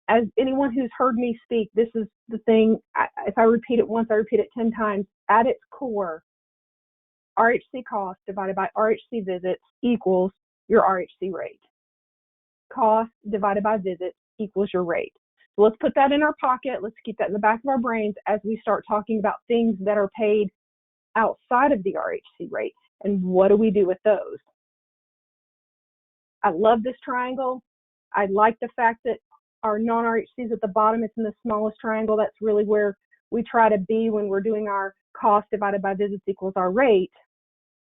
As anyone who's heard me speak, this is the thing. If I repeat it once, I repeat it 10 times. At its core, RHC cost divided by RHC visits equals your RHC rate. Cost divided by visits equals your rate. So let's put that in our pocket. Let's keep that in the back of our brains as we start talking about things that are paid outside of the RHC rate. And what do we do with those? I love this triangle. I like the fact that our non-RHCs at the bottom, it's in the smallest triangle. That's really where we try to be when we're doing our cost divided by visits equals our rate,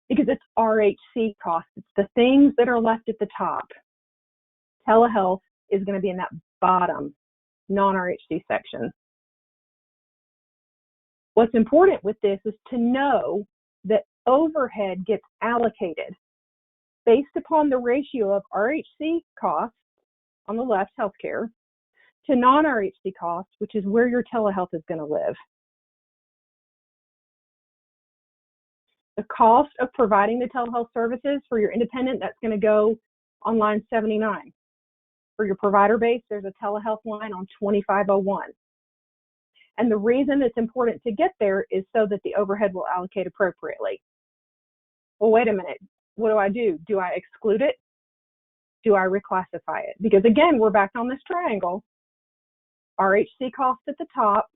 because it's RHC cost. It's the things that are left at the top. Telehealth is going to be in that bottom non-RHC section. What's important with this is to know that overhead gets allocated based upon the ratio of RHC costs on the left, healthcare, to non-RHC costs, which is where your telehealth is going to live. The cost of providing the telehealth services for your independent, that's going to go on line 79. For your provider base, there's a telehealth line on 2501. And the reason it's important to get there is so that the overhead will allocate appropriately. Well, wait a minute. What do? Do I exclude it? Do I reclassify it? Because again, we're back on this triangle. RHC cost at the top.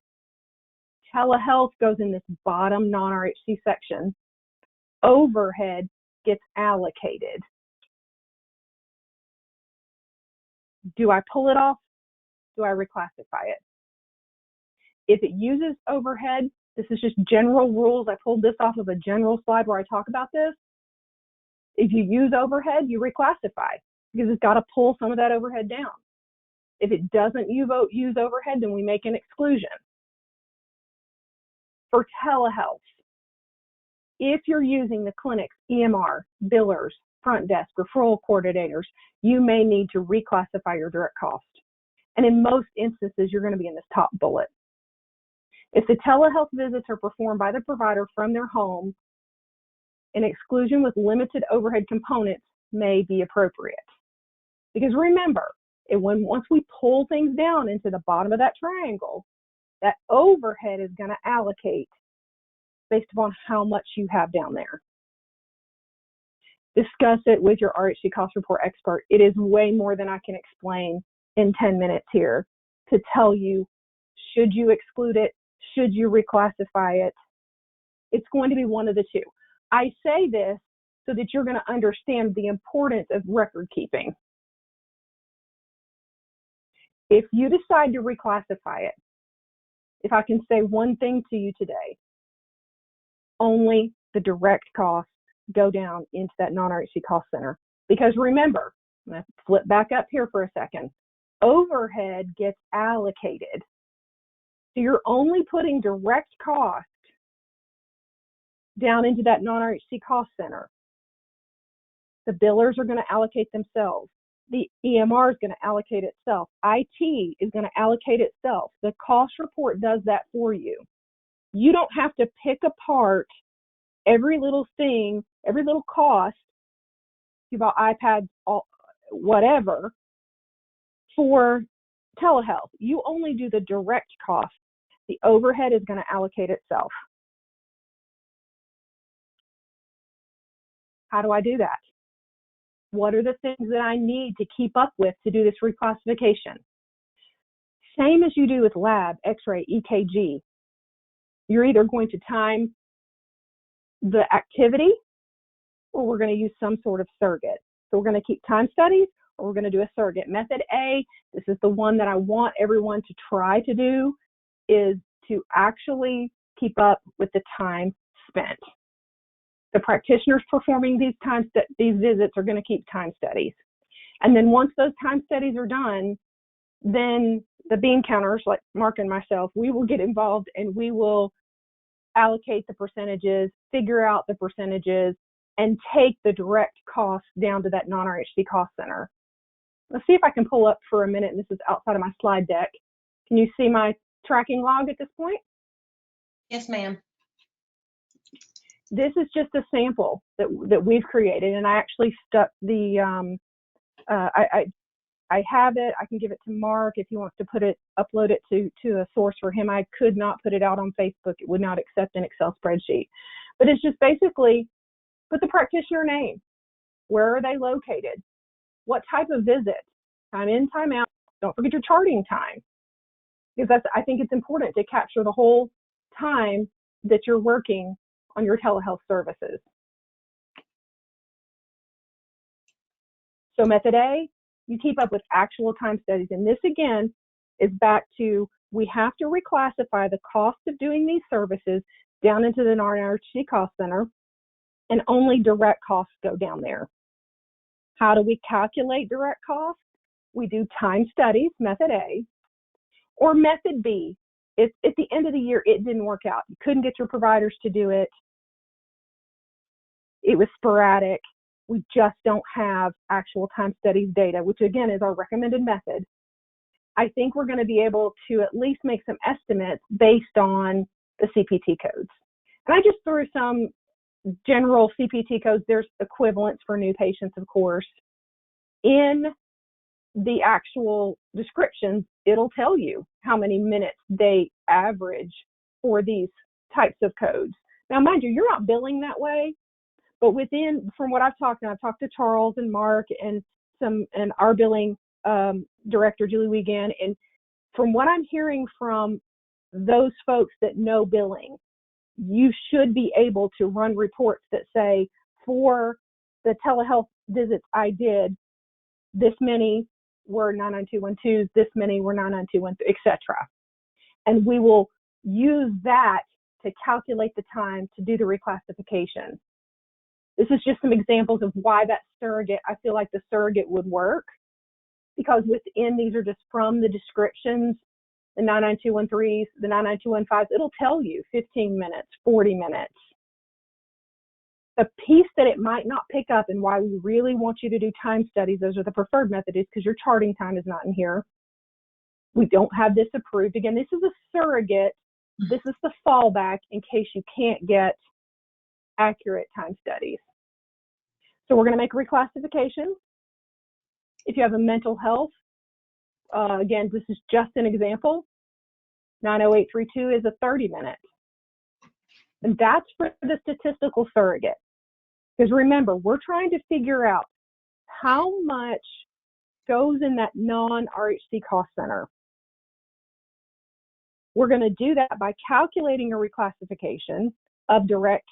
Telehealth goes in this bottom non-RHC section. Overhead gets allocated. Do I pull it off? Do I reclassify it? If it uses overhead, this is just general rules. I pulled this off of a general slide where I talk about this. If you use overhead, you reclassify, because it's got to pull some of that overhead down. If it doesn't use overhead, then we make an exclusion. For telehealth, if you're using the clinics, EMR, billers, front desk, referral coordinators, you may need to reclassify your direct cost. And in most instances, you're going to be in this top bullet. If the telehealth visits are performed by the provider from their home, an exclusion with limited overhead components may be appropriate. Because remember, once we pull things down into the bottom of that triangle, that overhead is going to allocate based upon how much you have down there. Discuss it with your RHC cost report expert. It is way more than I can explain in 10 minutes here to tell you, should you exclude it? Should you reclassify it? It's going to be one of the two. I say this so that you're going to understand the importance of record keeping. If you decide to reclassify it, if I can say one thing to you today, only the direct costs go down into that non-RHC cost center. Because remember, I'm going to flip back up here for a second. Overhead gets allocated. So you're only putting direct cost down into that non-RHC cost center. The billers are going to allocate themselves. The EMR is going to allocate itself. IT is going to allocate itself. The cost report does that for you. You don't have to pick apart every little thing, every little cost, you bought iPads, whatever, for telehealth. You only do the direct cost. The overhead is going to allocate itself. How do I do that? What are the things that I need to keep up with to do this reclassification? Same as you do with lab, x-ray, EKG. You're either going to time the activity or we're going to use some sort of surrogate. So we're going to keep time studies or we're going to do a surrogate. Method A, this is the one that I want everyone to try to do, is to actually keep up with the time spent. The practitioners performing these visits are going to keep time studies. And then once those time studies are done, then the bean counters, like Mark and myself, we will get involved and we will allocate the percentages, figure out the percentages, and take the direct cost down to that non-RHC cost center. Let's see if I can pull up for a minute, and this is outside of my slide deck. Can you see my tracking log at this point? Yes, ma'am. This is just a sample that we've created, and I actually stuck the I have it. I can give it to Mark if he wants to upload it to a source for him. I could not put it out on Facebook. It would not accept an Excel spreadsheet. But it's just basically put the practitioner name. Where are they located? What type of visit? Time in, time out. Don't forget your charting time. Because I think it's important to capture the whole time that you're working on your telehealth services. So method A, you keep up with actual time studies. And this again is back to, we have to reclassify the cost of doing these services down into the non-RHC cost center, and only direct costs go down there. How do we calculate direct costs? We do time studies, method A, or method B. If at the end of the year it didn't work out, you couldn't get your providers to do it, it was sporadic, we just don't have actual time studies data, which again is our recommended method. I think we're going to be able to at least make some estimates based on the CPT codes. And I just threw some general CPT codes. There's equivalents for new patients, of course. In the actual descriptions, it'll tell you how many minutes they average for these types of codes. Now, mind you, you're not billing that way, but from what I've talked to Charles and Mark and our billing director, Julie Wiegand, and from what I'm hearing from those folks that know billing, you should be able to run reports that say, for the telehealth visits I did, this many were 99212s, this many were 99213, etc. And we will use that to calculate the time to do the reclassification. This is just some examples of why that surrogate, I feel like the surrogate would work, because within these are just from the descriptions, the 99213s, the 99215s, it'll tell you 15 minutes, 40 minutes. The piece that it might not pick up and why we really want you to do time studies, those are the preferred methods, because your charting time is not in here. We don't have this approved. Again, this is a surrogate. This is the fallback in case you can't get accurate time studies. So we're going to make a reclassification. If you have a mental health, again, this is just an example. 90832 is a 30-minute. And that's for the statistical surrogate. Because remember, we're trying to figure out how much goes in that non-RHC cost center. We're going to do that by calculating a reclassification of direct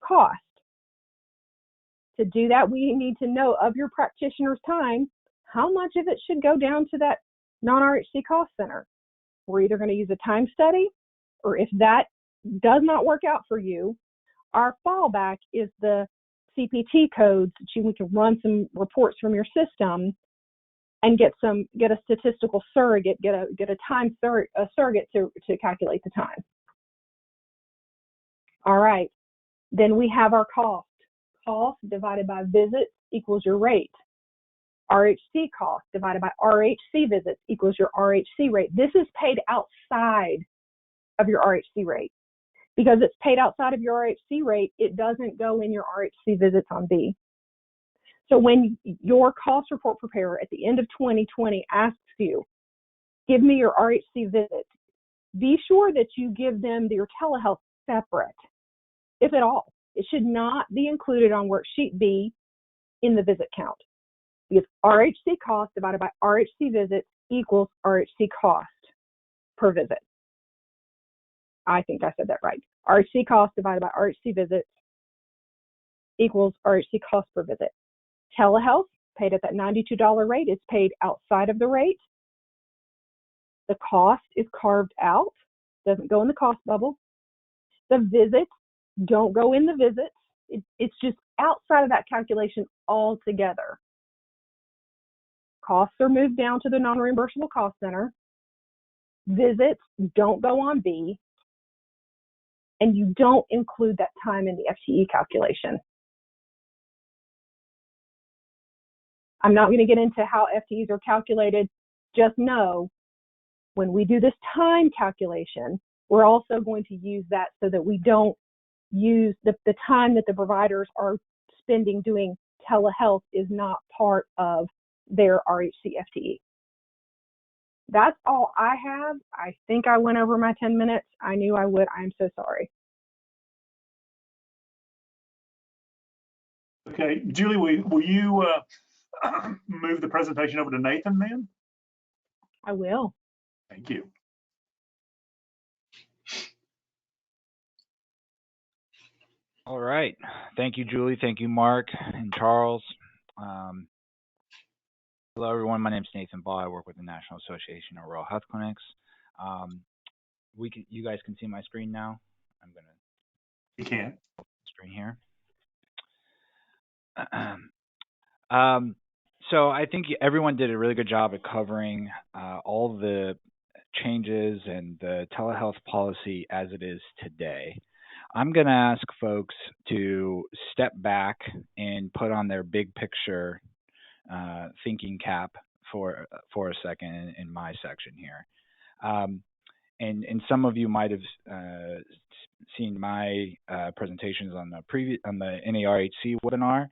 cost. To do that, we need to know of your practitioner's time, how much of it should go down to that non-RHC cost center. We're either going to use a time study, or if that does not work out for you, our fallback is the CPT codes. We can run some reports from your system and get a statistical surrogate, get a time surrogate to calculate the time. All right, then we have our cost. Cost divided by visits equals your rate. RHC cost divided by RHC visits equals your RHC rate. This is paid outside of your RHC rate. Because it's paid outside of your RHC rate, it doesn't go in your RHC visits on B. So when your cost report preparer at the end of 2020 asks you, give me your RHC visits, be sure that you give them your telehealth separate, if at all. It should not be included on worksheet B. in the visit count, because RHC cost divided by RHC visits equals RHC cost per visit. I think I said that right. RHC cost divided by RHC visits equals RHC cost per visit. Telehealth, paid at that $92 rate, is paid outside of the rate. The cost is carved out, doesn't go in the cost bubble. The visits don't go in the visits. It's just outside of that calculation altogether. Costs are moved down to the non-reimbursable cost center. Visits don't go on B. And you don't include that time in the FTE calculation. I'm not going to get into how FTEs are calculated. Just know when we do this time calculation, we're also going to use that so that we don't use the time that the providers are spending doing telehealth is not part of their RHC FTE. That's all I have. I think I went over my 10 minutes. I knew I would. I'm so sorry. Okay, Julie, will you move the presentation over to Nathan then? I will. Thank you. All right. Thank you, Julie. Thank you, Mark and Charles. Hello, everyone. My name is Nathan Ball. I work with the National Association of Rural Health Clinics. You guys can see my screen now. I'm going to. You can. Screen here. So I think everyone did a really good job at covering all the changes and the telehealth policy as it is today. I'm going to ask folks to step back and put on their big picture thinking cap for a second in my section here. And some of you might have seen my presentations on the NARHC webinar.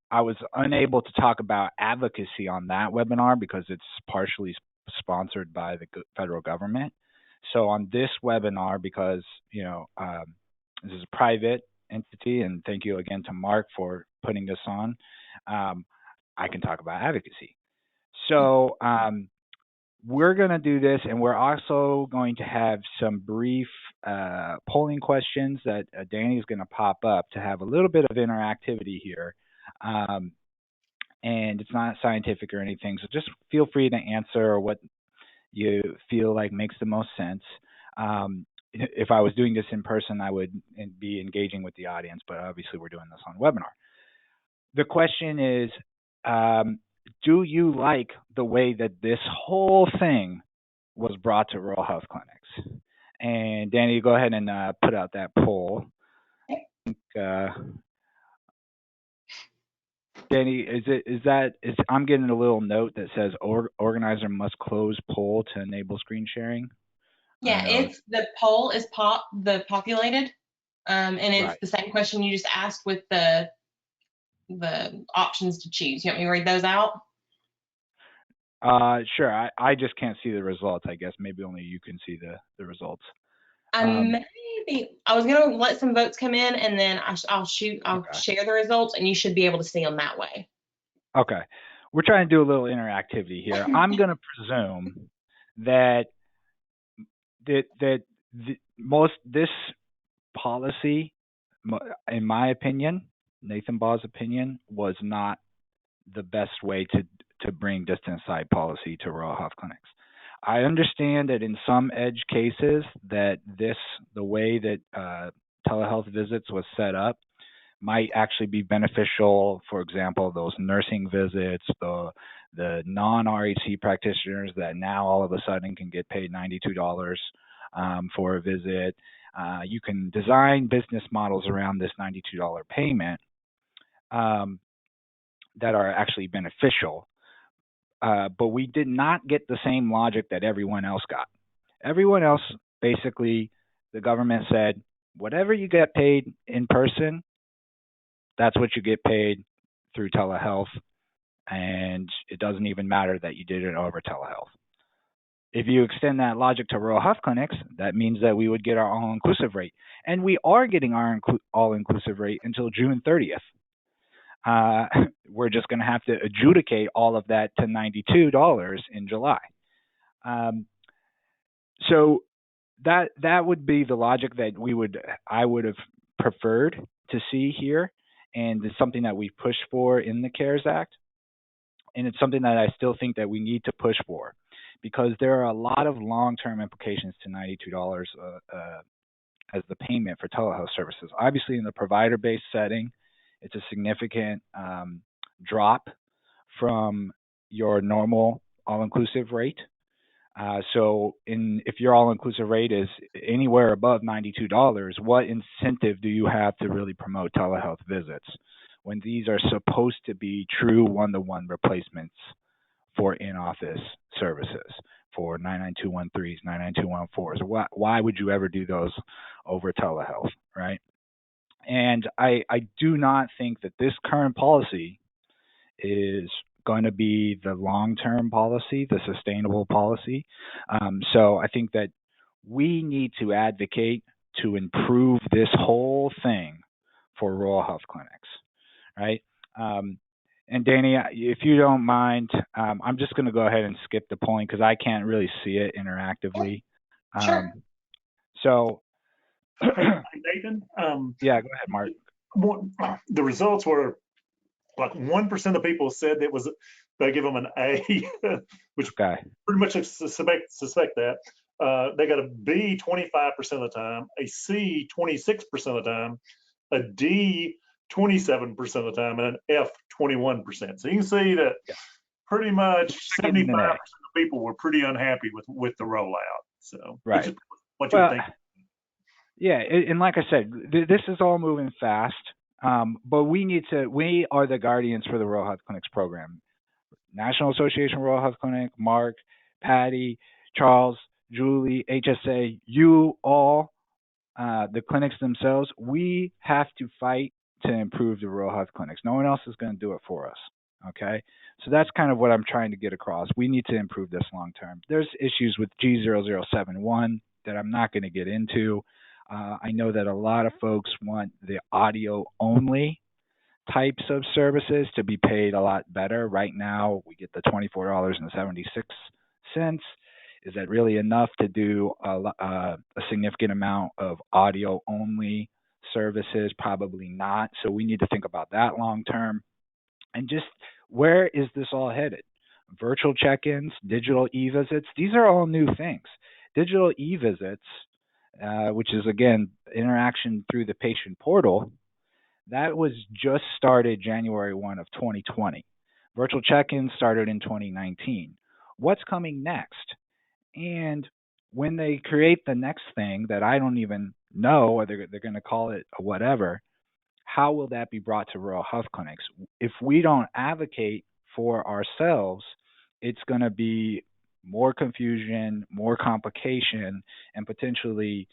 I was unable to talk about advocacy on that webinar because it's partially sponsored by the federal government. So on this webinar, because this is a private entity, and thank you again to Mark for putting this on, I can talk about advocacy. So we're going to do this, and we're also going to have some brief polling questions that Danny is going to pop up to have a little bit of interactivity here. And it's not scientific or anything, so just feel free to answer what you feel like makes the most sense. If I was doing this in person, I would be engaging with the audience, but obviously we're doing this on webinar. The question is, do you like the way that this whole thing was brought to rural health clinics? And Danny, go ahead and put out that poll. Danny, I'm getting a little note that says organizer must close poll to enable screen sharing. Yeah, it's the poll is populated, and it's right. The same question you just asked with the options to choose. You want me to read those out? Sure. I just can't see the results. I guess maybe only you can see the results. Maybe I was gonna let some votes come in, and then I'll share the results, and you should be able to see them that way. Okay. We're trying to do a little interactivity here. I'm going to presume that this policy, in my opinion, Nathan Baugh's opinion, was not the best way to bring distance side policy to rural health clinics. I understand that in some edge cases that the way that telehealth visits was set up might actually be beneficial. For example, those nursing visits, the non-RHC practitioners that now all of a sudden can get paid $92 for a visit. You can design business models around this $92 payment that are actually beneficial. But we did not get the same logic that everyone else got. Everyone else, basically, the government said, whatever you get paid in person, that's what you get paid through telehealth, and it doesn't even matter that you did it over telehealth. If you extend that logic to rural health clinics, that means that we would get our all-inclusive rate. And we are getting our all-inclusive rate until June 30th. we're just going to have to adjudicate all of that to $92 in July. So that would be the logic that I would have preferred to see here, and it's something that we pushed for in the CARES Act, and it's something that I still think that we need to push for, because there are a lot of long-term implications to $92 as the payment for telehealth services. Obviously, in the provider-based setting, it's a significant drop from your normal all-inclusive rate. So if your all-inclusive rate is anywhere above $92, what incentive do you have to really promote telehealth visits when these are supposed to be true one-to-one replacements for in-office services, for 99213s, 99214s? Why would you ever do those over telehealth, right? And I do not think that this current policy is going to be the long-term policy, the sustainable policy. So I think that we need to advocate to improve this whole thing for rural health clinics, right? And Danny, if you don't mind, I'm just going to go ahead and skip the polling because I can't really see it interactively. Sure. So, Nathan? yeah, go ahead, Mark. The results were like 1% of people said they give them an A, which pretty much suspect that. They got a B 25% of the time, a C 26% of the time, a D 27% of the time, and an F 21%. So you can see that pretty much 75% of people were pretty unhappy with the rollout. So right. What you think? Yeah, and like I said, this is all moving fast. But we are the guardians for the Rural Health Clinics program. National Association of Rural Health Clinic, Mark, Patty, Charles, Julie, HSA, you all, the clinics themselves, we have to fight to improve the rural health clinics. No one else is going to do it for us, okay? So that's kind of what I'm trying to get across. We need to improve this long term. There's issues with G0071 that I'm not going to get into. I know that a lot of folks want the audio only types of services to be paid a lot better. Right now, we get the $24.76. Is that really enough to do a significant amount of audio only services? Probably not. So we need to think about that long term. And just where is this all headed? Virtual check-ins, digital e-visits, these are all new things. Digital e-visits, which is, again, interaction through the patient portal, that was just started January 1 of 2020. Virtual check-ins started in 2019. What's coming next? And when they create the next thing that I don't even know, or they're going to call it whatever, how will that be brought to rural health clinics? If we don't advocate for ourselves, it's going to be more confusion, more complication, and potentially,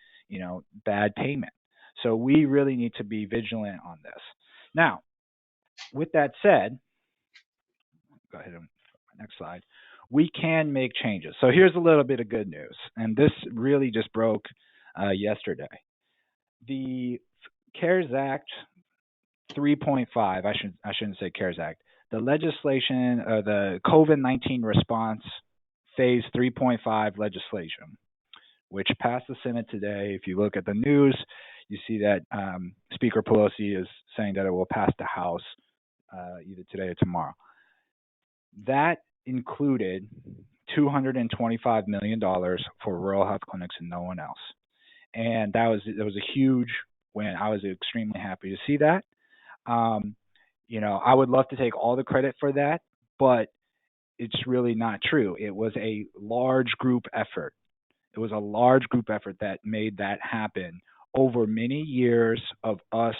bad payment. So we really need to be vigilant on this. Now, with that said, go ahead and next slide. We can make changes. So here's a little bit of good news, and this really just broke yesterday. The CARES Act 3.5, I shouldn't say CARES Act, the legislation, the COVID-19 response phase 3.5 legislation, which passed the Senate today. If you look at the news, you see that Speaker Pelosi is saying that it will pass the House either today or tomorrow. That included $225 million for rural health clinics and no one else. And that was a huge win. I was extremely happy to see that. I would love to take all the credit for that, but it's really not true. It was a large group effort. It was a large group effort that made that happen over many years of us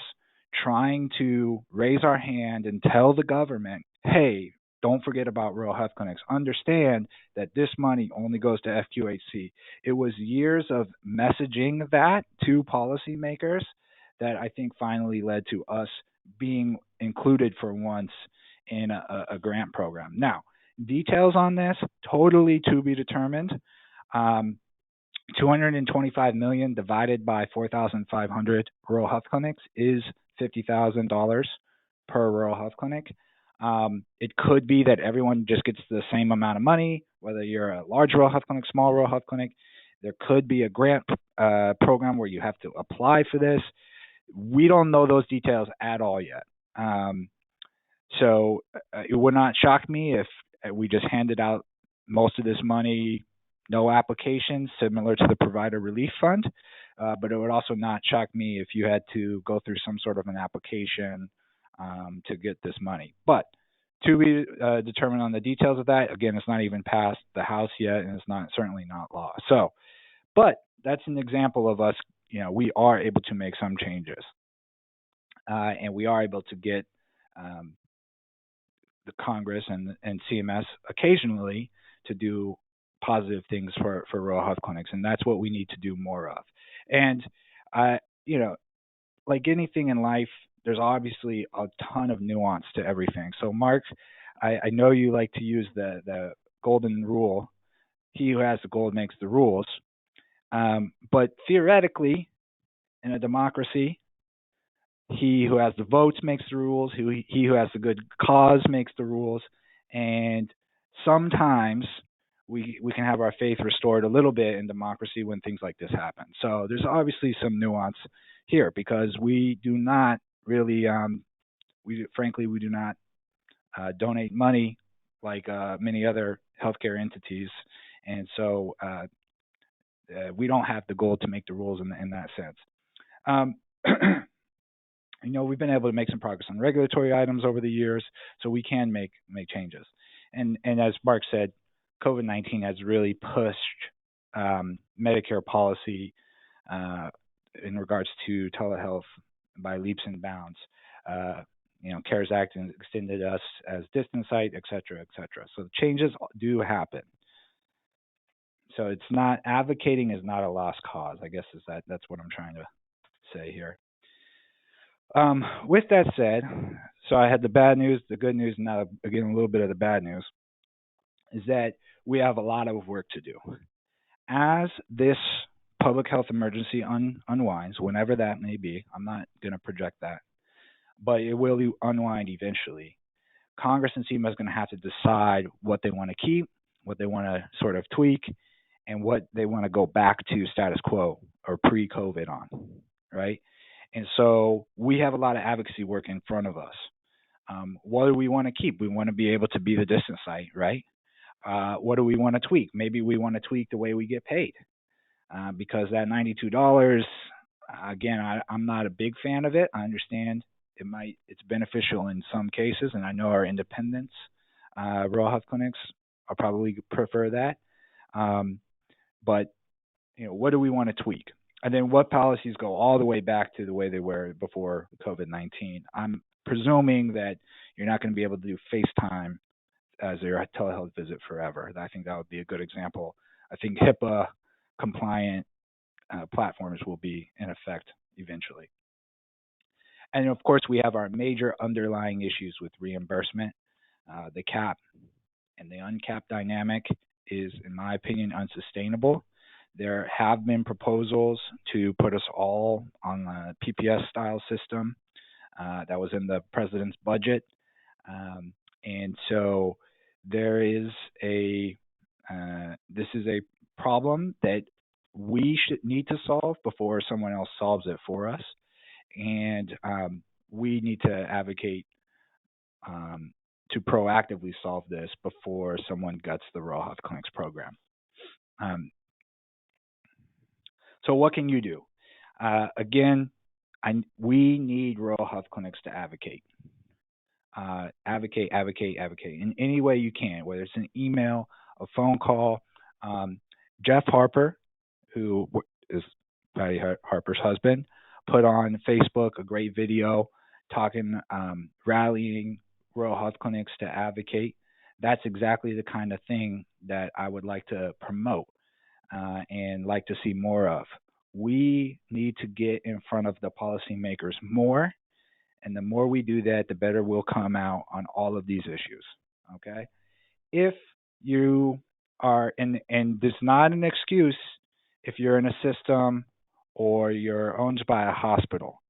trying to raise our hand and tell the government, hey, don't forget about rural health clinics. Understand that this money only goes to FQHC. It was years of messaging that to policymakers that I think finally led to us being included for once in a grant program. Now, details on this, totally to be determined. $225 million divided by 4,500 rural health clinics is $50,000 per rural health clinic. It could be that everyone just gets the same amount of money, whether you're a large rural health clinic, small rural health clinic. There could be a grant program where you have to apply for this. We don't know those details at all yet. So it would not shock me if we just handed out most of this money, no applications, similar to the Provider Relief Fund. But it would also not shock me if you had to go through some sort of an application to get this money. But to be determined on the details of that, again, it's not even passed the House yet, and it's not certainly not law. So, but that's an example of us, we are able to make some changes. And we are able to get the Congress and CMS occasionally to do positive things for rural health clinics, and that's what we need to do more of. And like anything in life, there's obviously a ton of nuance to everything. So Mark, I know you like to use the golden rule: he who has the gold makes the rules. But theoretically, in a democracy, he who has the votes makes the rules. He who has the good cause makes the rules. And sometimes we can have our faith restored a little bit in democracy when things like this happen. So there's obviously some nuance here, because we do not really, frankly, we do not donate money like many other healthcare entities. And so we don't have the gold to make the rules in that sense. We've been able to make some progress on regulatory items over the years, so we can make changes. And as Mark said, COVID-19 has really pushed Medicare policy in regards to telehealth by leaps and bounds. CARES Act extended us as distance site, et cetera, et cetera. So changes do happen. So it's not, advocating is not a lost cause, I guess that's what I'm trying to say here. With that said, so I had the bad news, the good news, and now again a little bit of the bad news, is that we have a lot of work to do. As this public health emergency unwinds, whenever that may be, I'm not going to project that, but it will unwind eventually. Congress and CMS is going to have to decide what they want to keep, what they want to sort of tweak, and what they want to go back to status quo or pre-COVID on, right? And so we have a lot of advocacy work in front of us. What do we want to keep? We want to be able to be the distance site, right? What do we want to tweak? Maybe we want to tweak the way we get paid, because that $92, again, I'm not a big fan of it. I understand it's beneficial in some cases, and I know our independents, rural health clinics, will probably prefer that. But what do we want to tweak? And then what policies go all the way back to the way they were before COVID-19? I'm presuming that you're not going to be able to do FaceTime as your telehealth visit forever. I think that would be a good example. I think HIPAA compliant platforms will be in effect eventually. And of course, we have our major underlying issues with reimbursement. The cap and the uncapped dynamic is, in my opinion, unsustainable. There have been proposals to put us all on a PPS style system that was in the president's budget. And so there is this is a problem that we need to solve before someone else solves it for us. And we need to advocate to proactively solve this before someone guts the rural health clinics program. So what can you do? Again, we need rural health clinics to advocate. Advocate in any way you can, whether it's an email, a phone call. Jeff Harper, who is Patty Harper's husband, put on Facebook a great video talking, rallying rural health clinics to advocate. That's exactly the kind of thing that I would like to promote and like to see more of. We need to get in front of the policymakers more, and the more we do that, the better we'll come out on all of these issues, okay? If you are, and it's not an excuse if you're in a system or you're owned by a hospital.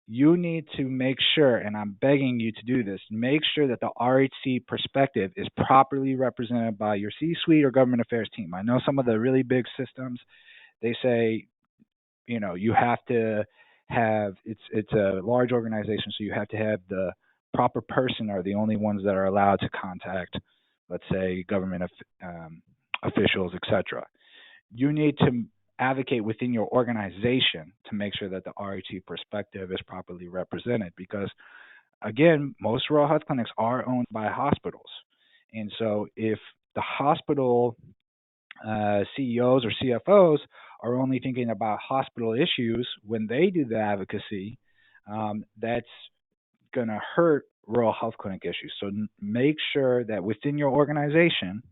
you need to make sure, and I'm begging you to do this, make sure that the RHC perspective is properly represented by your C-suite or government affairs team. I know some of the really big systems, they say, you have to have, it's a large organization, so you have to have the proper person are the only ones that are allowed to contact, let's say, government officials, etc. You need to advocate within your organization to make sure that the RHC perspective is properly represented, because again, most rural health clinics are owned by hospitals. And so if the hospital CEOs or CFOs are only thinking about hospital issues when they do the advocacy, that's going to hurt rural health clinic issues. So make sure that within your organization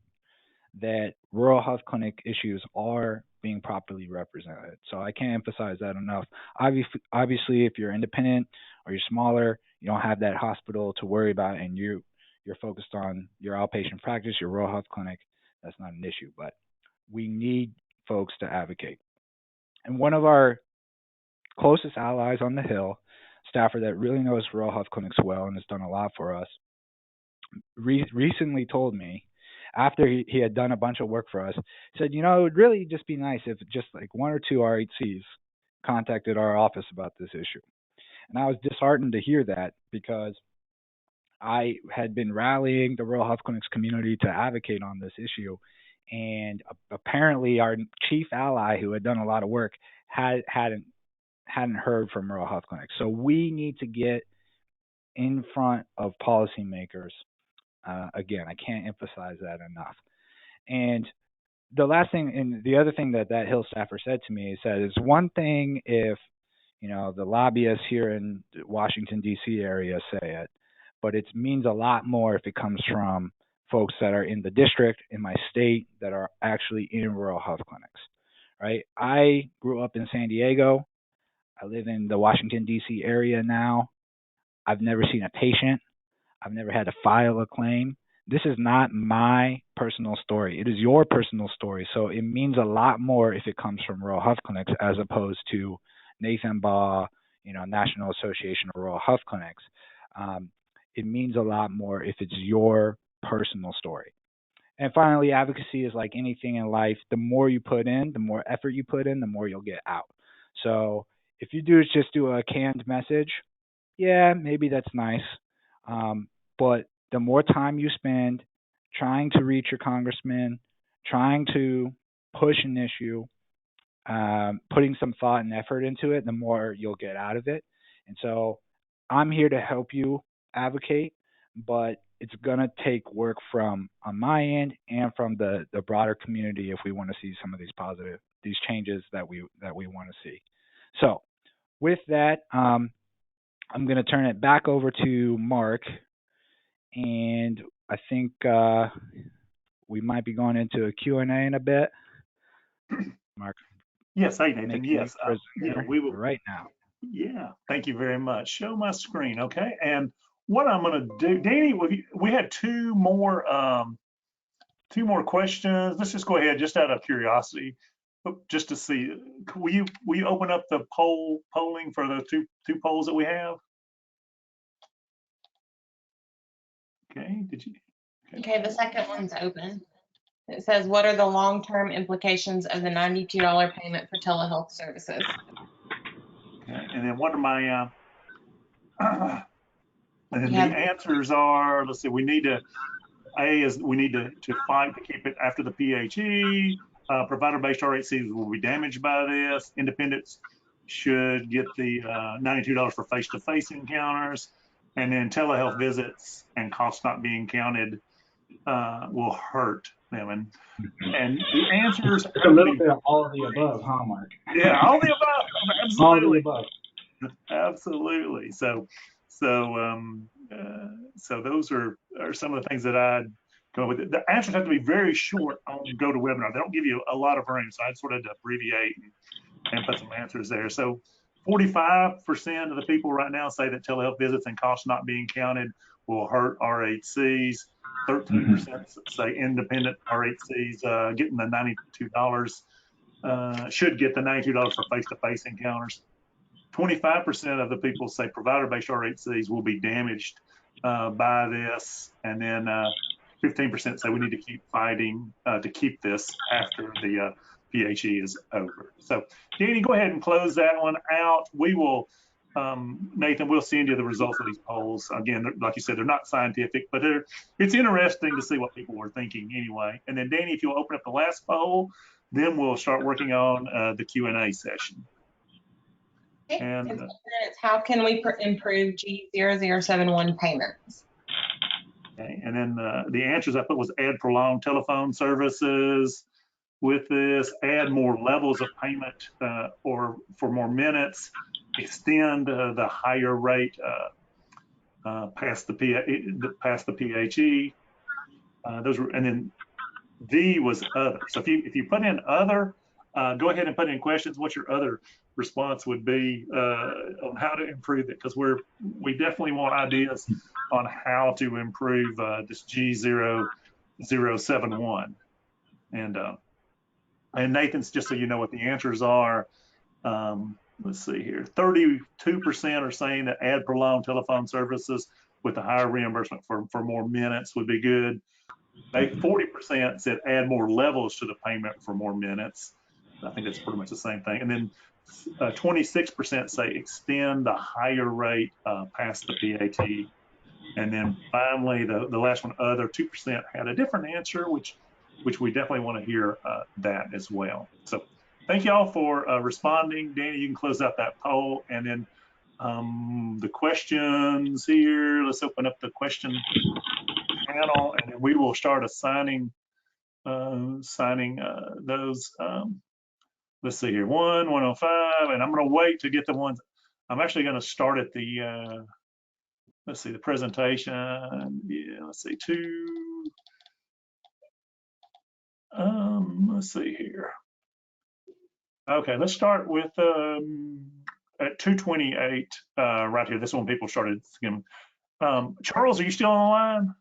that rural health clinic issues are being properly represented. So I can't emphasize that enough. Obviously, if you're independent or you're smaller, you don't have that hospital to worry about, and you're focused on your outpatient practice, your rural health clinic, that's not an issue. But we need folks to advocate. And one of our closest allies on the Hill, staffer that really knows rural health clinics well and has done a lot for us, recently told me, after he had done a bunch of work for us, said, it would really just be nice if just like one or two RHCs contacted our office about this issue. And I was disheartened to hear that, because I had been rallying the rural health clinics community to advocate on this issue. And apparently our chief ally, who had done a lot of work, hadn't heard from rural health clinics. So we need to get in front of policymakers. Again, I can't emphasize that enough. And the last thing, and the other thing that Hill staffer said to me, he said, it's one thing if, the lobbyists here in Washington, D.C. area say it, but it means a lot more if it comes from folks that are in the district, in my state, that are actually in rural health clinics, right? I grew up in San Diego. I live in the Washington, D.C. area now. I've never seen a patient. I've never had to file a claim. This is not my personal story. It is your personal story. So it means a lot more if it comes from rural health clinics as opposed to Nathan Baugh, National Association of Rural Health Clinics. It means a lot more if it's your personal story. And finally, advocacy is like anything in life. The more you put in, the more effort you put in, the more you'll get out. So if you just do a canned message, yeah, maybe that's nice. But the more time you spend trying to reach your congressman, trying to push an issue, putting some thought and effort into it, the more you'll get out of it. And so I'm here to help you advocate, but it's going to take work from on my end and from the broader community if we want to see some of these changes that we want to see. So with that, I'm going to turn it back over to Mark, and I think we might be going into a Q&A in a bit. Mark. Yes, hey Nathan. Yes, we will right now. Yeah, thank you very much. Show my screen, okay? And what I'm going to do, Danny, we had two more questions. Let's just go ahead, just out of curiosity, just to see. Will you open up the polling for the two polls that we have? Okay, did you? Okay, the second one's open. It says, what are the long-term implications of the $92 payment for telehealth services? Okay, and then what are my, and then the answers are, let's see, we need to fight to keep it after the PHE. Provider-based RHCs will be damaged by this. Independents should get the $92 for face-to-face encounters. And then telehealth visits and costs not being counted will hurt them. And the answers. It's a little bit of all of the above, huh, Mark? Yeah, all the above. Absolutely. All of the above. Absolutely. So those are some of the things that I'd go with. The answers have to be very short on GoToWebinar. They don't give you a lot of room, so I sort of had to abbreviate and put some answers there. So 45% of the people right now say that telehealth visits and costs not being counted will hurt RHCs. 13% say independent RHCs getting the $92 should get the $92 for face-to-face encounters. 25% of the people say provider-based RHCs will be damaged by this, and then 15% say we need to keep fighting to keep this after the PHE is over. So, Danny, go ahead and close that one out. We will, Nathan, we'll send you the results of these polls. Again, like you said, they're not scientific, but it's interesting to see what people were thinking anyway. And then, Danny, if you'll open up the last poll, then we'll start working on the Q&A session. Okay. And It's how can we improve G0071 payments? Okay, and then the answers I put was add prolonged telephone services with this, add more levels of payment or for more minutes, extend the higher rate past the PHE. Those were, and then D was other. So if you put in other, go ahead and put in questions what your other response would be on how to improve it, because we definitely want ideas on how to improve this G0071. And Nathan's, just so you know what the answers are, let's see here, 32% are saying that add prolonged telephone services with a higher reimbursement for more minutes would be good. 40% said add more levels to the payment for more minutes. I think that's pretty much the same thing. And then 26% say extend the higher rate past the PHE. And then finally, the last one, other, 2% had a different answer, which we definitely want to hear that as well. So thank you all for responding. Danny, you can close out that poll. And then the questions here, let's open up the question panel, and then we will start assigning those. Let's see here, 105, and I'm going to wait to get the ones. I'm actually going to start at the, let's see, the presentation. Yeah, let's see, 2. Let's see here. Okay, let's start with at 228 right here. This one people started skimming. Charles, are you still on the line?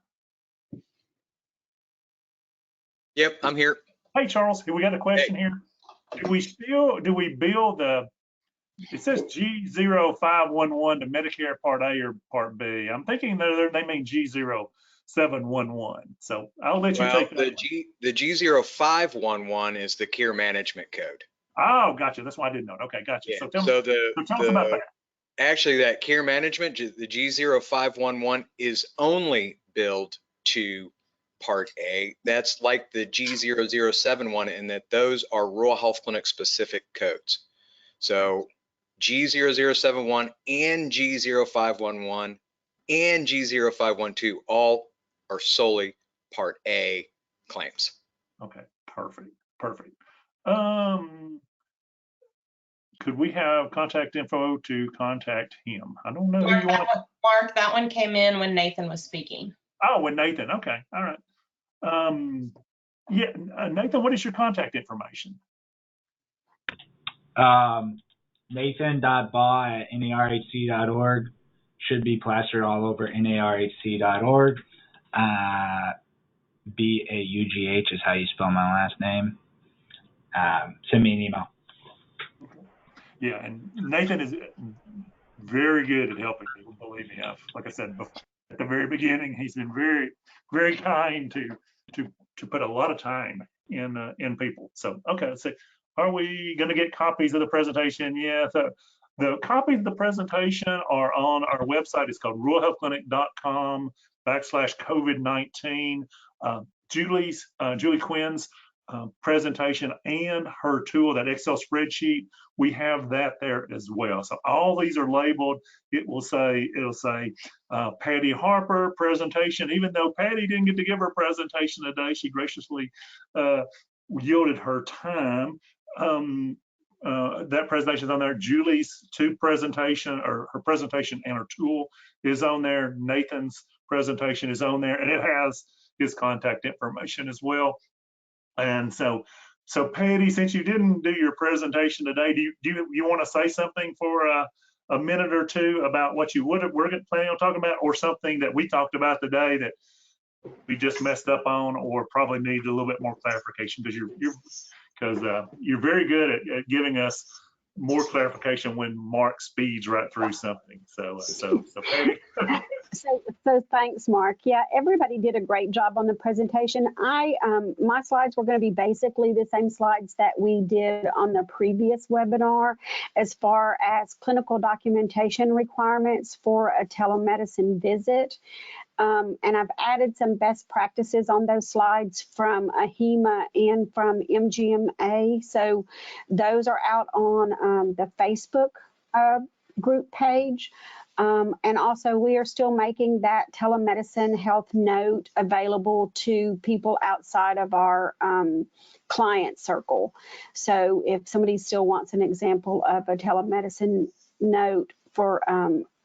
Yep, I'm here. Hey, Charles, we got a question here. Do we bill it says G0511 to Medicare Part A or Part B? I'm thinking they mean G0711. So I'll let you take that. The G0511 is the care management code. Oh, gotcha. That's why I didn't know it. Okay, gotcha. Yeah. So tell us about that. Actually, that care management, the G0511 is only billed to Part A. That's like the G0071 in that those are rural health clinic specific codes. So G0071 and G0511 and G0512 all are solely Part A claims. Okay, perfect. Could we have contact info to contact him? I don't know who you want to. Mark, that one came in when Nathan was speaking. Oh, with Nathan. Okay, all right. Yeah, Nathan, what is your contact information? Nathan.baugh@narhc.org. Should be plastered all over narhc.org. BAUGH is how you spell my last name. Send me an email. Yeah, and Nathan is very good at helping people. Believe me, like I said before, at the very beginning, he's been very, very kind to put a lot of time in people. So okay, let's see. Are we going to get copies of the presentation? Yeah, the copies of the presentation are on our website. It's called ruralhealthclinic.com/COVID-19. Julie Quinn's presentation and her tool, that Excel spreadsheet, we have that there as well. So all these are labeled. It'll say Patty Harper presentation. Even though Patty didn't get to give her presentation today, she graciously yielded her time. That presentation is on there. Julie's presentation, or her presentation and her tool is on there. Nathan's presentation is on there, and it has his contact information as well. And so Patty, since you didn't do your presentation today, do you want to say something for a minute or two about what you were planning on talking about, or something that we talked about today that we just messed up on, or probably need a little bit more clarification, because you're very good at giving us more clarification when Mark speeds right through something. So Patty. So thanks, Mark. Yeah, everybody did a great job on the presentation. My slides were going to be basically the same slides that we did on the previous webinar as far as clinical documentation requirements for a telemedicine visit. And I've added some best practices on those slides from AHIMA and from MGMA. So those are out on the Facebook group page. And also we are still making that telemedicine health note available to people outside of our client circle. So if somebody still wants an example of a telemedicine note for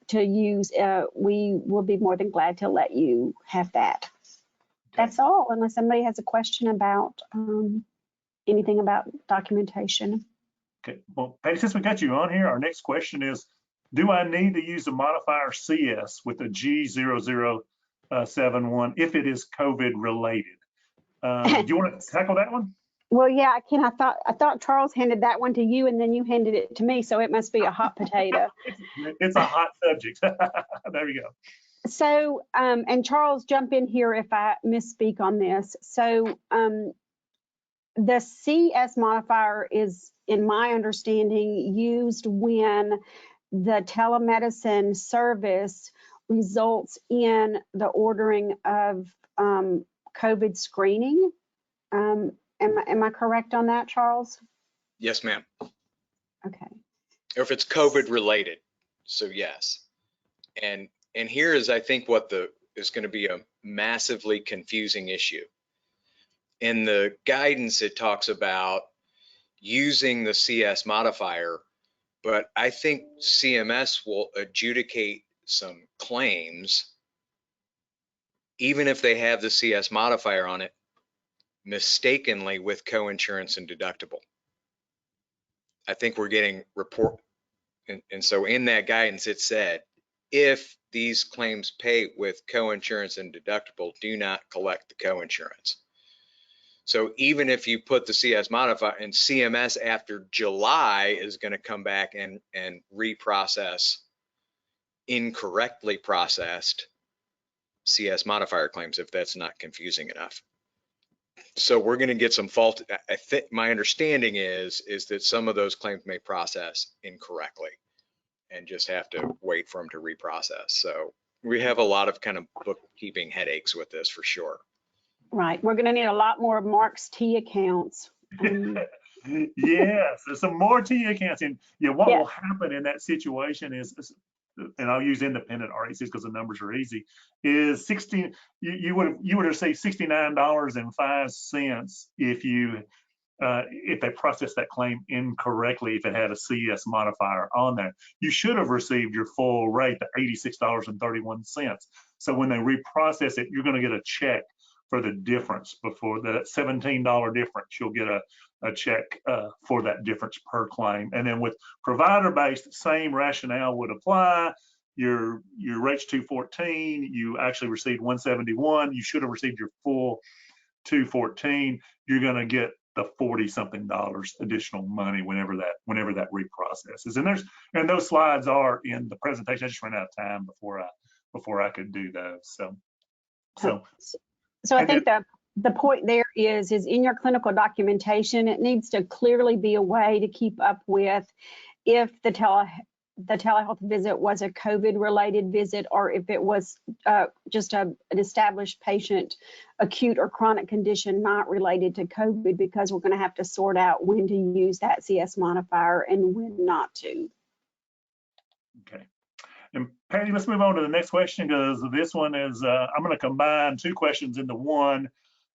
to use, we will be more than glad to let you have that. Okay. That's all, unless somebody has a question about anything about documentation. Okay, well, Patty, since we got you on here, our next question is, do I need to use the modifier CS with a G0071 if it is COVID related? Do you want to tackle that one? Well, yeah, I can. I thought Charles handed that one to you, and then you handed it to me, so it must be a hot potato. It's a hot subject. There we go. So, and Charles, jump in here if I misspeak on this. So, the CS modifier is, in my understanding, used when the telemedicine service results in the ordering of COVID screening. Am I correct on that, Charles? Yes, ma'am. Okay. Or if it's COVID related, so yes. And here is, I think, what is going to be a massively confusing issue. In the guidance, it talks about using the CS modifier, but I think CMS will adjudicate some claims, even if they have the CS modifier on it, mistakenly with coinsurance and deductible. I think we're getting report, and so in that guidance it said, if these claims pay with coinsurance and deductible, do not collect the coinsurance. So even if you put the CS modifier, and CMS after July is going to come back and reprocess incorrectly processed CS modifier claims, if that's not confusing enough. So we're going to get some fault. I think my understanding is that some of those claims may process incorrectly and just have to wait for them to reprocess. So we have a lot of kind of bookkeeping headaches with this for sure. Right. We're going to need a lot more of Mark's T accounts. Yes, there's some more T accounts. And yeah, what will happen in that situation is, and I'll use independent RHCs because the numbers are easy, is 16, you would have saved $69.05 if they processed that claim incorrectly, if it had a CS modifier on there. You should have received your full rate, the $86.31. So when they reprocess it, you're going to get a check for the difference. Before that $17 difference, you'll get a check for that difference per claim. And then with provider-based, same rationale would apply. Your rate's $214, you actually received $171, you should have received your full $214. You're going to get the $40-something additional money whenever that reprocesses. And those slides are in the presentation. I just ran out of time before I could do those. So I think the point there is in your clinical documentation, it needs to clearly be a way to keep up with if the telehealth visit was a COVID-related visit, or if it was just an established patient, acute or chronic condition not related to COVID, because we're going to have to sort out when to use that CS modifier and when not to. Okay. And Patty, let's move on to the next question, because this one is, I'm going to combine two questions into one.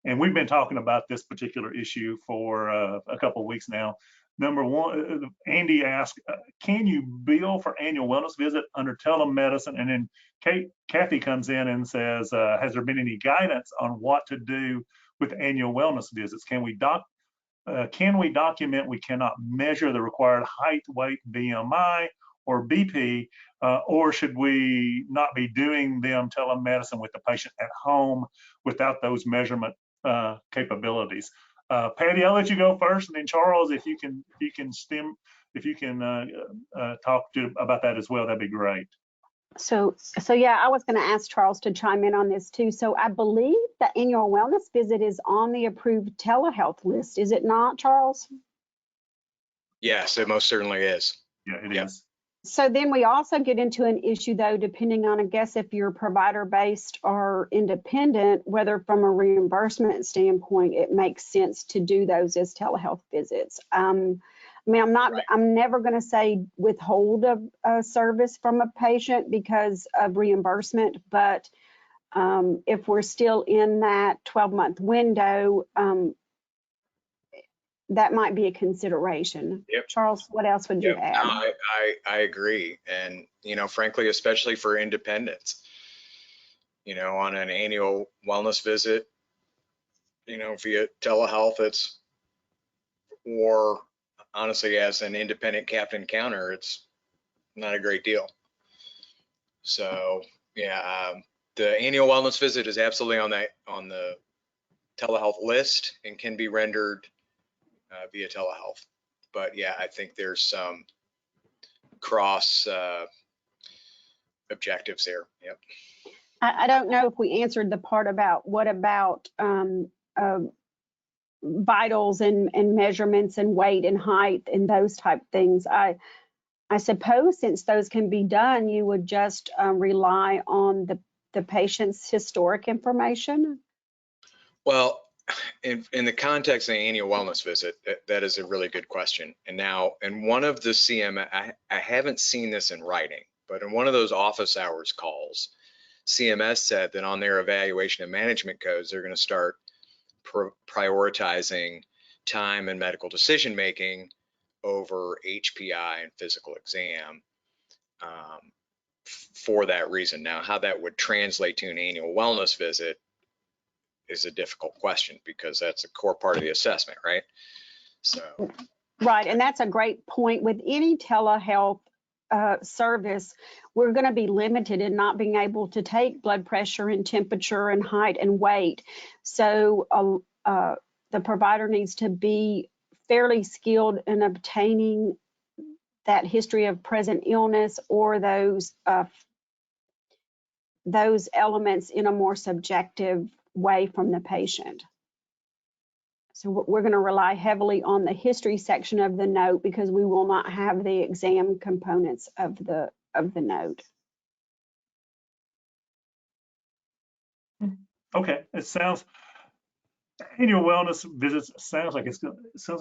And we've been talking about this particular issue for a couple of weeks now. Number one, Andy asked, can you bill for annual wellness visit under telemedicine? And then Kathy comes in and says, has there been any guidance on what to do with annual wellness visits? Can we document we cannot measure the required height, weight, BMI, or BP, or should we not be doing them telemedicine with the patient at home without those measurement capabilities? Patty, I'll let you go first, and then Charles, if you can if you can talk about that as well, that'd be great. So yeah, I was going to ask Charles to chime in on this too. So I believe the annual wellness visit is on the approved telehealth list, is it not, Charles? Yes, it most certainly is. Yeah, it Yep. is. So then we also get into an issue though, depending on, I guess, if you're provider based or independent, whether from a reimbursement standpoint, it makes sense to do those as telehealth visits. I mean, I'm never going to say withhold a service from a patient because of reimbursement, but if we're still in that 12-month window, that might be a consideration. Yep. Charles, what else would you add? No, I agree. And, frankly, especially for independents, on an annual wellness visit, via telehealth, or honestly, as an independent captain counter, it's not a great deal. So yeah, the annual wellness visit is absolutely on the telehealth list and can be rendered via telehealth. But yeah, I think there's some cross objectives there. Yep. I don't know if we answered the part about what about vitals and measurements and weight and height and those type things. I suppose since those can be done, you would just rely on the patient's historic information. Well, in the context of the annual wellness visit, that is a really good question. And now, in one of the CMS, I haven't seen this in writing, but in one of those office hours calls, CMS said that on their evaluation and management codes, they're going to start prioritizing time and medical decision making over HPI and physical exam for that reason. Now, how that would translate to an annual wellness visit is a difficult question because that's a core part of the assessment, right? So. Right, and that's a great point. With any telehealth service, we're going to be limited in not being able to take blood pressure and temperature and height and weight. So the provider needs to be fairly skilled in obtaining that history of present illness or those elements in a more subjective way from the patient. So we're going to rely heavily on the history section of the note because we will not have the exam components of the note. Okay, annual wellness visits sounds like it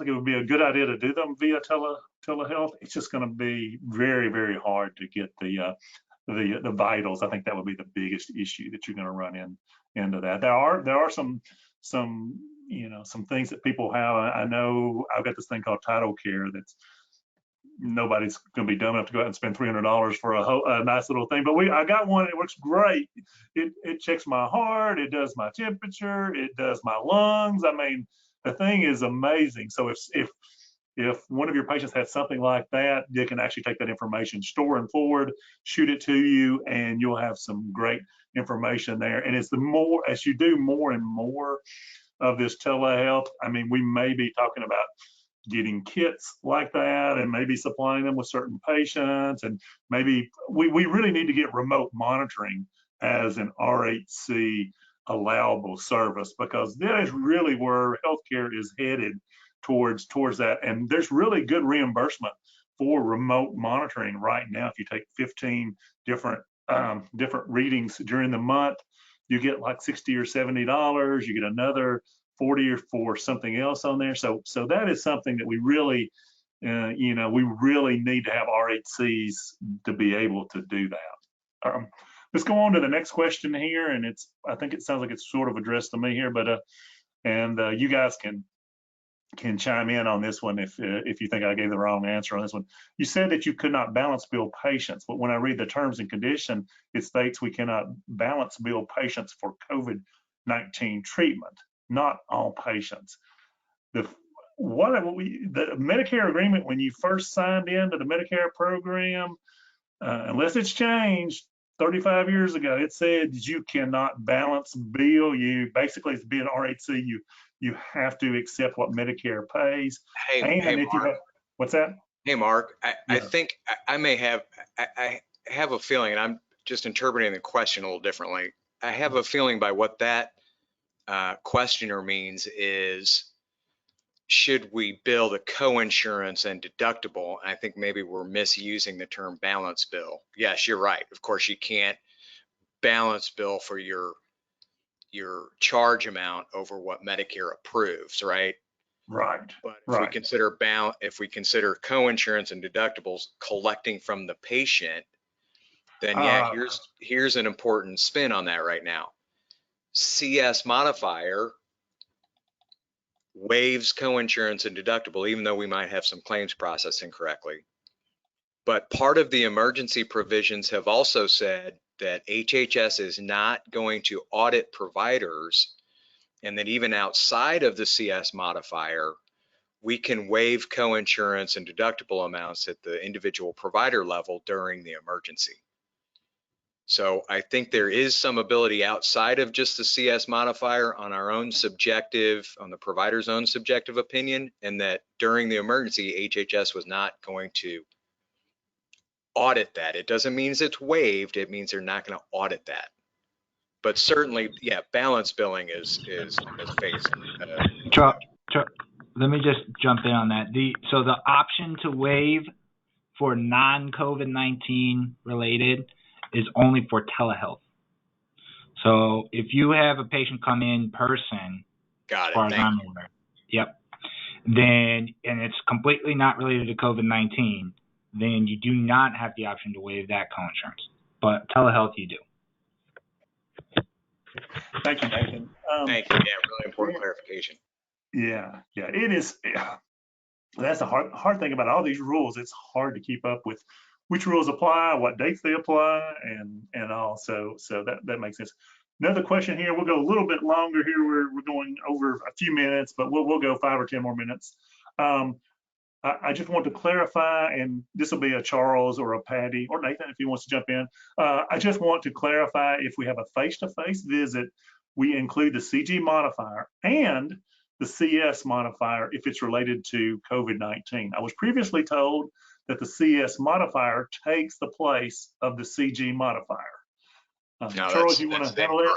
would be a good idea to do them via telehealth. It's just going to be very, very hard to get the vitals. I think that would be the biggest issue that you're going to run into that. There are some things that people have. I know I've got this thing called Title Care that's nobody's going to be dumb enough to go out and spend $300 for a nice little thing. But I got one. It works great. It checks my heart. It does my temperature. It does my lungs. I mean, the thing is amazing. So if one of your patients has something like that, they can actually take that information, store and forward, shoot it to you, and you'll have some great information there. And as you do more and more of this telehealth, I mean, we may be talking about getting kits like that and maybe supplying them with certain patients, and maybe we really need to get remote monitoring as an RHC allowable service, because that is really where healthcare is headed towards that. And there's really good reimbursement for remote monitoring right now. If you take 15 different readings during the month, you get like $60 or $70. You get another 40 or for something else on there. So that is something that we really, we really need to have RHCs to be able to do that. Let's go on to the next question here, and I think it sounds like it's sort of addressed to me here, but you guys can chime in on this one if you think I gave the wrong answer on this one. You said that you could not balance bill patients, but when I read the terms and condition, it states we cannot balance bill patients for COVID-19 treatment. Not all patients. The Medicare agreement, when you first signed into the Medicare program, unless it's changed 35 years ago, it said you cannot balance bill. You basically, to be an RHC, you have to accept what Medicare pays. Hey, Mark, what's that? Hey, Mark, I Yeah. think I may have, I have a feeling, and I'm just interpreting the question a little differently. I have a feeling by what that questioner means is, should we bill the co-insurance and deductible? I think maybe we're misusing the term balance bill. Yes, you're right. Of course, you can't balance bill for your charge amount over what Medicare approves, right? Right. But if Right. we consider co-insurance and deductibles collecting from the patient, then yeah, here's an important spin on that right now. CS modifier waives co-insurance and deductible, even though we might have some claims processed incorrectly. But part of the emergency provisions have also said that HHS is not going to audit providers, and that even outside of the CS modifier, we can waive co-insurance and deductible amounts at the individual provider level during the emergency. So I think there is some ability outside of just the CS modifier on our own subjective, on the provider's own subjective opinion, and that during the emergency, HHS was not going to audit that. It doesn't mean it's waived. It means they're not going to audit that. But certainly, yeah, balance billing is facing. Let me just jump in on that. So the option to waive for non-COVID-19 related is only for telehealth. So if you have a patient come in person, Got as far it. as I'm aware, yep, then, and it's completely not related to COVID-19, then you do not have the option to waive that co-insurance. But telehealth, you do. Thank you, Nathan. Thank you. Yeah, really important clarification. Yeah, it is. Yeah. That's the hard thing about all these rules. It's hard to keep up with which rules apply, what dates they apply, and all. So that makes sense. Another question here. We'll go a little bit longer here. We're going over a few minutes, but we'll go 5 or 10 more minutes. I just want to clarify, and this will be a Charles or a Patty or Nathan if he wants to jump in. I just want to clarify, if we have a face-to-face visit, we include the CG modifier and the CS modifier if it's related to COVID-19. I was previously told that the CS modifier takes the place of the CG modifier. No, Charles, you want to handle it?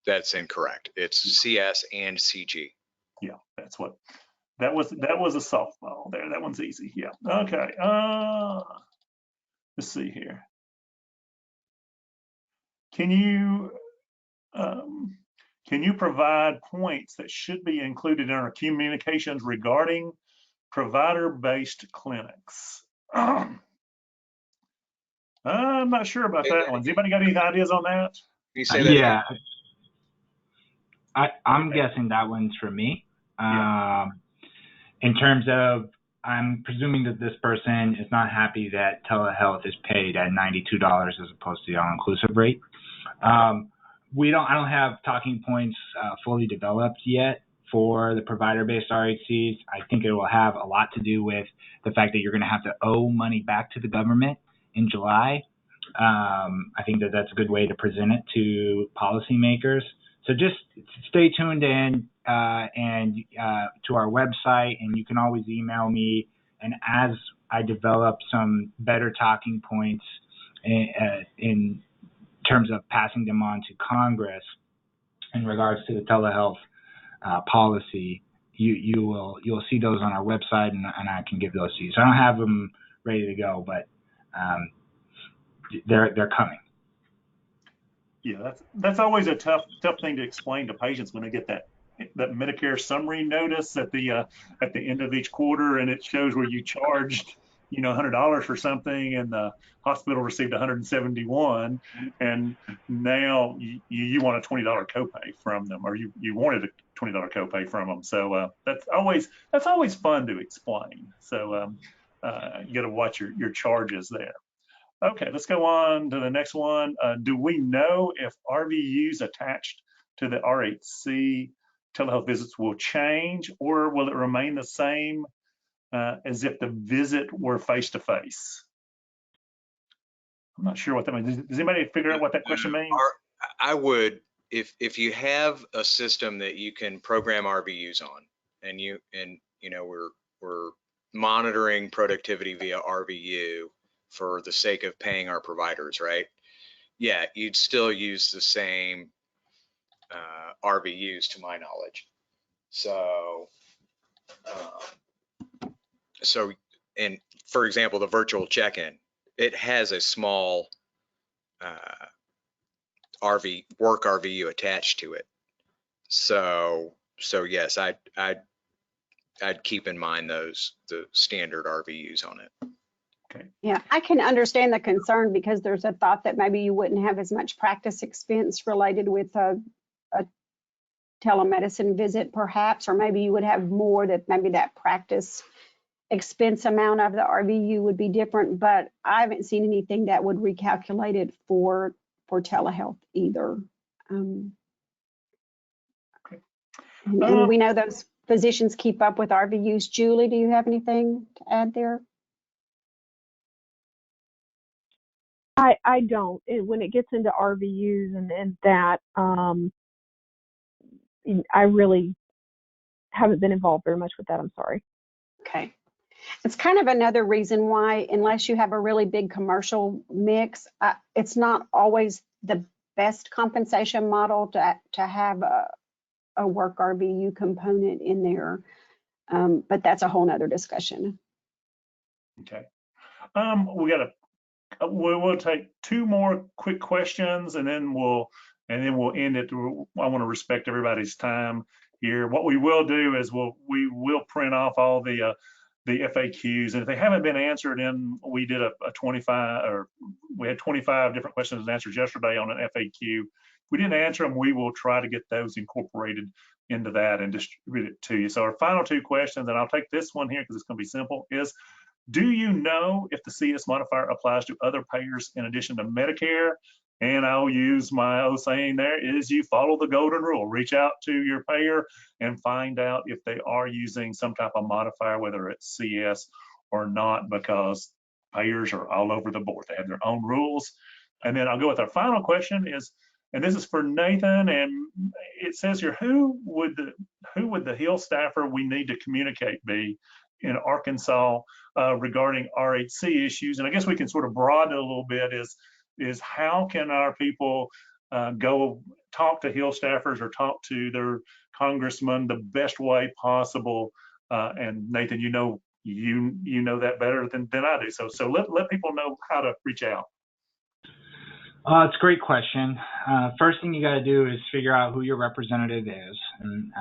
That's incorrect. It's CS and CG. Yeah, that's what. That was a softball there. That one's easy. Yeah. Okay. Let's see here. Can you provide points that should be included in our communications regarding provider-based clinics? I'm not sure about that one. Has anybody got any ideas on that? You say that yeah. I'm guessing that one's for me. Yeah. In terms of, I'm presuming that this person is not happy that telehealth is paid at $92 as opposed to the all-inclusive rate. I don't have talking points fully developed yet for the provider-based RHCs. I think it will have a lot to do with the fact that you're going to have to owe money back to the government in July. I think that that's a good way to present it to policymakers. So just stay tuned in and to our website, and you can always email me. And as I develop some better talking points in terms of passing them on to Congress in regards to the telehealth policy, you'll see those on our website, and I can give those to you. So I don't have them ready to go, but they're coming. Yeah, that's always a tough thing to explain to patients when they get that Medicare summary notice at the end of each quarter, and it shows where you charged $100 for something, and the hospital received $171, and now you want a $20 copay from them, or you wanted a $20 copay from them. So that's always fun to explain. So you got to watch your charges there. Okay, let's go on to the next one. Do we know if RVUs attached to the RHC telehealth visits will change, or will it remain the same as if the visit were face-to-face? I'm not sure what that means. Does anybody figure out what that question means? I would, if you have a system that you can program RVUs on, and we're monitoring productivity via RVU for the sake of paying our providers, right? Yeah, you'd still use the same RVUs to my knowledge. So, and for example, the virtual check-in, it has a small work RVU attached to it. So yes, I'd keep in mind the standard RVUs on it. Okay. Yeah, I can understand the concern because there's a thought that maybe you wouldn't have as much practice expense related with a telemedicine visit perhaps, or maybe you would have more, that maybe that practice expense amount of the RVU would be different, but I haven't seen anything that would recalculate it for telehealth either. And we know those physicians keep up with RVUs. Julie, do you have anything to add there? I don't. When it gets into RVUs and that, I really haven't been involved very much with that. I'm sorry. Okay. It's kind of another reason why, unless you have a really big commercial mix, it's not always the best compensation model to have a work RVU component in there. But that's a whole nother discussion. Okay. We'll take two more quick questions and then we'll end it. I want to respect everybody's time here. What we will do is we will print off all the FAQs, and if they haven't been answered, and we did we had 25 different questions and answers yesterday on an FAQ. If we didn't answer them, we will try to get those incorporated into that and distribute it to you. So our final two questions, and I'll take this one here because it's going to be simple, is do you know if the CS modifier applies to other payers in addition to Medicare? And I'll use my old saying there is you follow the golden rule. Reach out to your payer and find out if they are using some type of modifier, whether it's CS or not, because payers are all over the board. They have their own rules. And then I'll go with our final question is, and this is for Nathan, and it says here, who would the Hill staffer we need to communicate be in Arkansas regarding RHC issues? And I guess we can sort of broaden it a little bit, is how can our people go talk to Hill staffers or talk to their congressman the best way possible? And Nathan, you know that better than I do. So let people know how to reach out. It's a great question. First thing you got to do is figure out who your representative is, and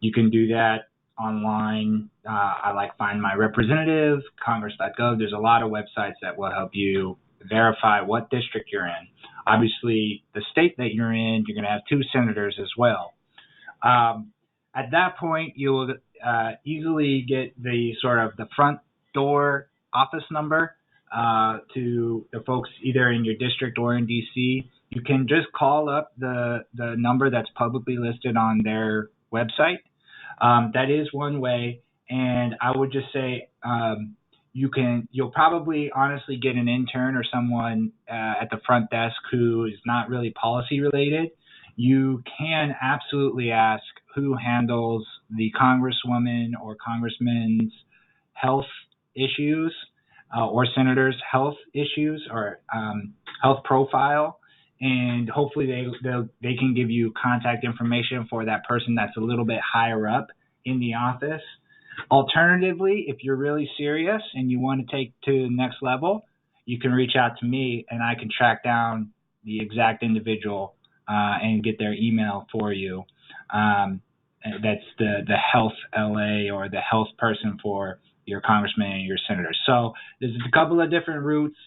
you can do that online. I like Find My Representative, Congress.gov. There's a lot of websites that will help you verify what district you're in. Obviously, the state that you're in, you're going to have two senators as well. At that point, you'll easily get the sort of the front door office number to the folks either in your district or in DC. You can just call up the number that's publicly listed on their website. That is one way, and I would just say you'll probably honestly get an intern or someone at the front desk who is not really policy related. You can absolutely ask who handles the congresswoman or congressman's health issues or senator's health issues or health profile, and hopefully they can give you contact information for that person that's a little bit higher up in the office. Alternatively, if you're really serious and you want to take to the next level, you can reach out to me and I can track down the exact individual and get their email for you. That's the health LA or the health person for your congressman and your senator. So there's a couple of different routes.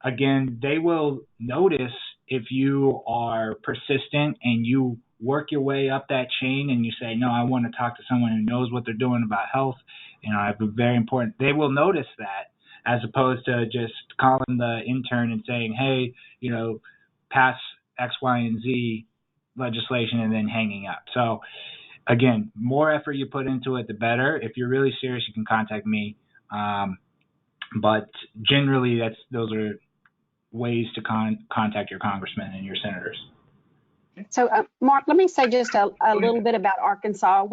Again, they will notice if you are persistent and you work your way up that chain and you say, no, I want to talk to someone who knows what they're doing about health. It's very important. They will notice that, as opposed to just calling the intern and saying, hey, pass X, Y, and Z legislation and then hanging up. So again, more effort you put into it, the better. If you're really serious, you can contact me. But generally, those are ways to contact your congressmen and your senators. So, Mark, let me say just a little bit about Arkansas.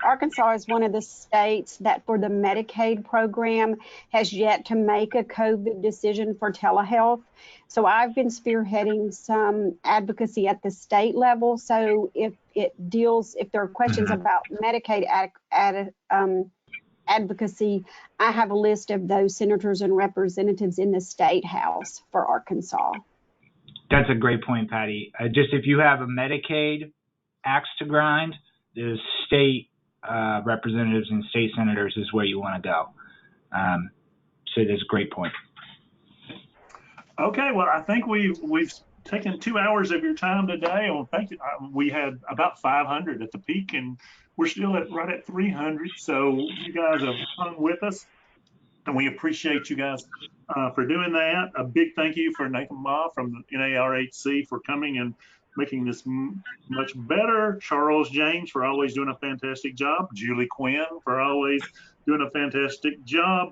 Arkansas is one of the states that for the Medicaid program has yet to make a COVID decision for telehealth. So I've been spearheading some advocacy at the state level. So if there are questions about Medicaid advocacy, I have a list of those senators and representatives in the state house for Arkansas. That's a great point, Patty. Just if you have a Medicaid axe to grind, the state representatives and state senators is where you want to go. So that's a great point. Okay, well, I think we've taken 2 hours of your time today. Well, thank you. We had about 500 at the peak, and we're still right at 300. So you guys have hung with us, and we appreciate you guys for doing that. A big thank you for Nathan Ma from the NARHC for coming and making this much better. Charles James for always doing a fantastic job. Julie Quinn for always doing a fantastic job.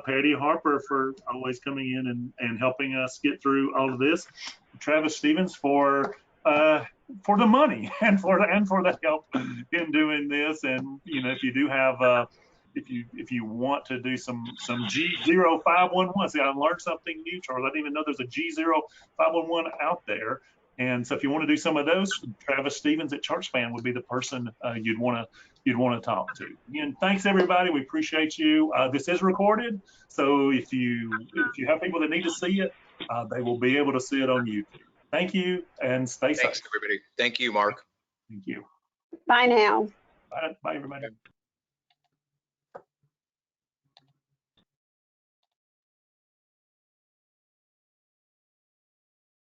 Patty Harper for always coming in and helping us get through all of this. Travis Stevens for the money and for the help in doing this. And if you do have if you want to do some G0511, see, I learned something new, Charles. I didn't even know there's a G0511 out there. And so if you want to do some of those, Travis Stevens at ChartSpan would be the person you'd want to talk to. Again, thanks everybody. We appreciate you. This is recorded, so if you have people that need to see it, they will be able to see it on YouTube. Thank you, and stay safe. Thanks, everybody. Thank you, Mark. Thank you. Bye now. Bye everybody.